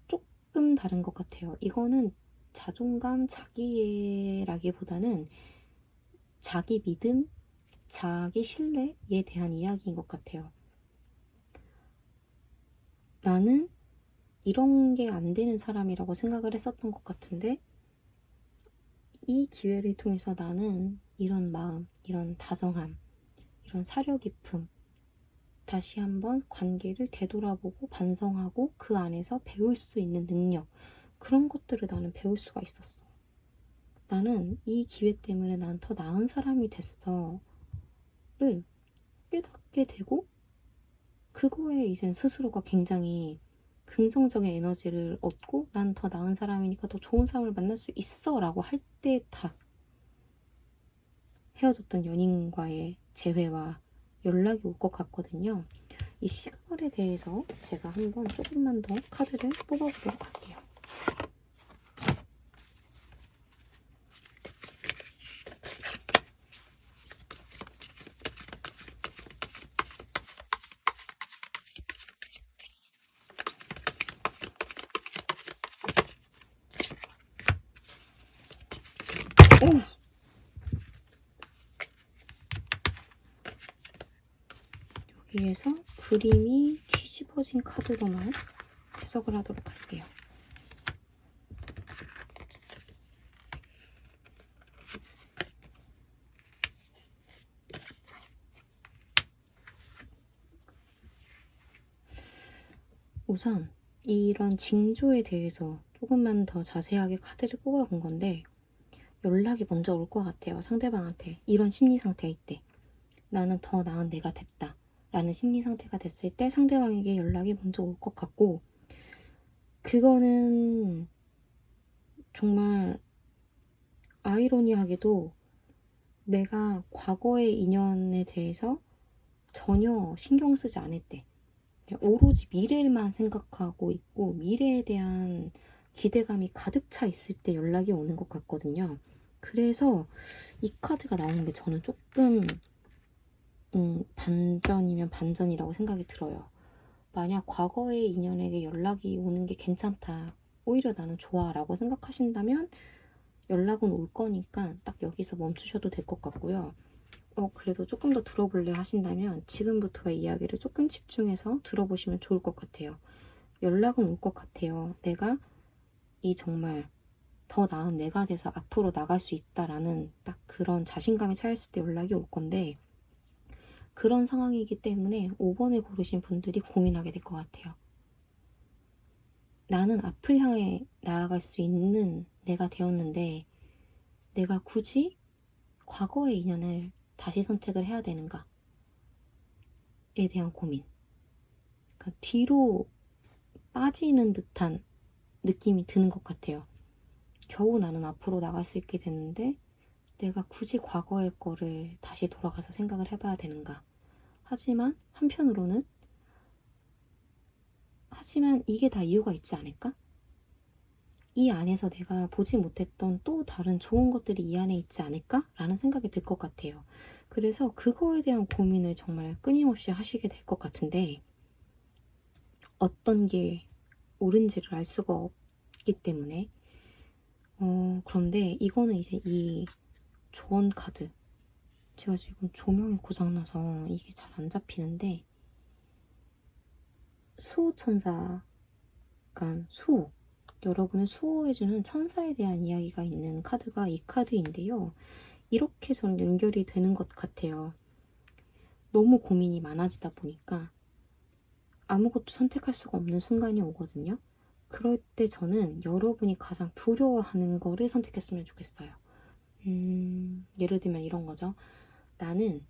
조금 다른 것 같아요. 이거는 자존감, 자기애라기보다는 자기 믿음, 자기 신뢰에 대한 이야기인 것 같아요. 나는 이런 게 안 되는 사람이라고 생각을 했었던 것 같은데 이 기회를 통해서 나는 이런 마음, 이런 다정함, 이런 사려 깊음, 다시 한번 관계를 되돌아보고 반성하고 그 안에서 배울 수 있는 능력, 그런 것들을 나는 배울 수가 있었어. 나는 이 기회 때문에 난 더 나은 사람이 됐어를 깨닫게 되고 그거에 이젠 스스로가 굉장히 긍정적인 에너지를 얻고 난 더 나은 사람이니까 더 좋은 사람을 만날 수 있어 라고 할 때 다 헤어졌던 연인과의 재회와 연락이 올 것 같거든요. 이 시그널에 대해서 제가 한번 조금만 더 카드를 뽑아보도록 할게요. 오! 여기에서 그림이 뒤집어진 카드로만 해석을 하도록 할게요. 우선 이런 징조에 대해서 조금만 더 자세하게 카드를 뽑아본 건데 연락이 먼저 올 것 같아요. 상대방한테 이런 심리 상태일 때 나는 더 나은 내가 됐다 라는 심리 상태가 됐을 때 상대방에게 연락이 먼저 올 것 같고 그거는 정말 아이러니하게도 내가 과거의 인연에 대해서 전혀 신경 쓰지 않을 때 오로지 미래만 생각하고 있고 미래에 대한 기대감이 가득 차 있을 때 연락이 오는 것 같거든요. 그래서 이 카드가 나오는 게 저는 조금 반전이면 반전이라고 생각이 들어요. 만약 과거의 인연에게 연락이 오는 게 괜찮다, 오히려 나는 좋아 라고 생각하신다면 연락은 올 거니까 딱 여기서 멈추셔도 될 것 같고요. 그래도 조금 더 들어볼래 하신다면 지금부터의 이야기를 조금 집중해서 들어보시면 좋을 것 같아요. 연락은 올 것 같아요. 내가 이 정말 더 나은 내가 돼서 앞으로 나갈 수 있다라는 딱 그런 자신감이 차있을 때 연락이 올 건데 그런 상황이기 때문에 5번을 고르신 분들이 고민하게 될 것 같아요. 나는 앞을 향해 나아갈 수 있는 내가 되었는데 내가 굳이 과거의 인연을 다시 선택을 해야 되는가에 대한 고민. 그러니까 뒤로 빠지는 듯한 느낌이 드는 것 같아요. 겨우 나는 앞으로 나갈 수 있게 됐는데 내가 굳이 과거의 거를 다시 돌아가서 생각을 해봐야 되는가. 하지만 이게 다 이유가 있지 않을까? 이 안에서 내가 보지 못했던 또 다른 좋은 것들이 이 안에 있지 않을까? 라는 생각이 들 것 같아요. 그래서 그거에 대한 고민을 정말 끊임없이 하시게 될 것 같은데 어떤 게 옳은지를 알 수가 없기 때문에 그런데 이거는 이제 이 조언 카드 제가 지금 조명이 고장나서 이게 잘 안 잡히는데 수호천사 그러니까 수호 여러분을 수호해주는 천사에 대한 이야기가 있는 카드가 이 카드인데요. 이렇게 전 연결이 되는 것 같아요. 너무 고민이 많아지다 보니까 아무것도 선택할 수가 없는 순간이 오거든요. 그럴 때 저는 여러분이 가장 두려워하는 거를 선택했으면 좋겠어요. 예를 들면 이런 거죠. 나는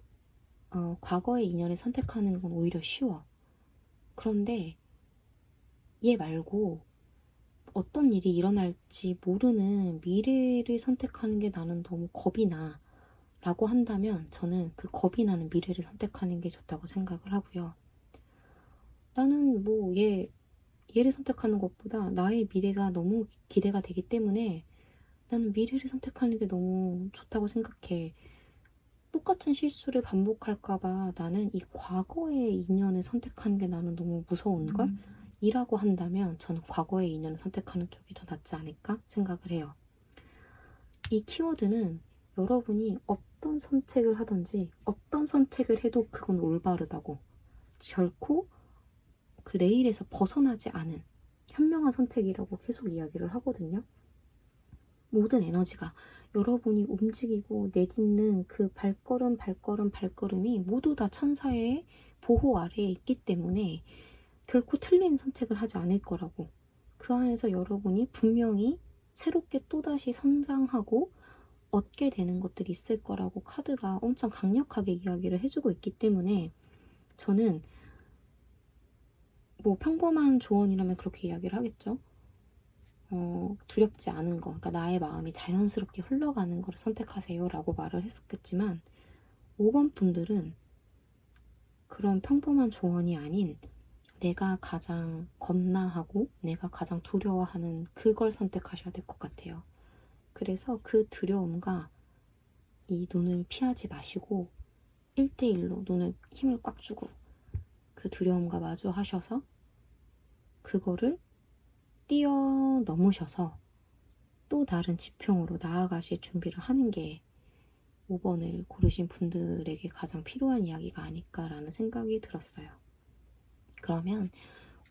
과거의 인연을 선택하는 건 오히려 쉬워. 그런데 얘 말고 어떤 일이 일어날지 모르는 미래를 선택하는 게 나는 너무 겁이 나. 라고 한다면 저는 그 겁이 나는 미래를 선택하는 게 좋다고 생각을 하고요. 나는 뭐 얘를 선택하는 것보다 나의 미래가 너무 기대가 되기 때문에 나는 미래를 선택하는 게 너무 좋다고 생각해. 똑같은 실수를 반복할까 봐 나는 이 과거의 인연을 선택하는 게 나는 너무 무서운걸? 이라고 한다면 저는 과거의 인연을 선택하는 쪽이 더 낫지 않을까 생각을 해요. 이 키워드는 여러분이 어떤 선택을 하든지 어떤 선택을 해도 그건 올바르다고, 결코 그 레일에서 벗어나지 않은 현명한 선택이라고 계속 이야기를 하거든요. 모든 에너지가 여러분이 움직이고 내딛는 그 발걸음이 모두 다 천사의 보호 아래에 있기 때문에 결코 틀린 선택을 하지 않을 거라고, 그 안에서 여러분이 분명히 새롭게 또다시 성장하고 얻게 되는 것들이 있을 거라고 카드가 엄청 강력하게 이야기를 해주고 있기 때문에 저는 뭐 평범한 조언이라면 그렇게 이야기를 하겠죠. 두렵지 않은 거, 그러니까 나의 마음이 자연스럽게 흘러가는 거를 선택하세요 라고 말을 했었겠지만 5번 분들은 그런 평범한 조언이 아닌 내가 가장 겁나하고 내가 가장 두려워하는 그걸 선택하셔야 될 것 같아요. 그래서 그 두려움과 이 눈을 피하지 마시고 1대1로 눈을 힘을 꽉 주고 그 두려움과 마주하셔서 그거를 뛰어넘으셔서 또 다른 지평으로 나아가실 준비를 하는 게 5번을 고르신 분들에게 가장 필요한 이야기가 아닐까라는 생각이 들었어요. 그러면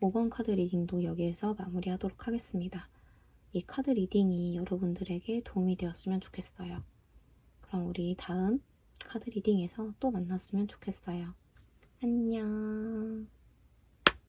5번 카드 리딩도 여기에서 마무리하도록 하겠습니다. 이 카드 리딩이 여러분들에게 도움이 되었으면 좋겠어요. 그럼 우리 다음 카드 리딩에서 또 만났으면 좋겠어요. 안녕.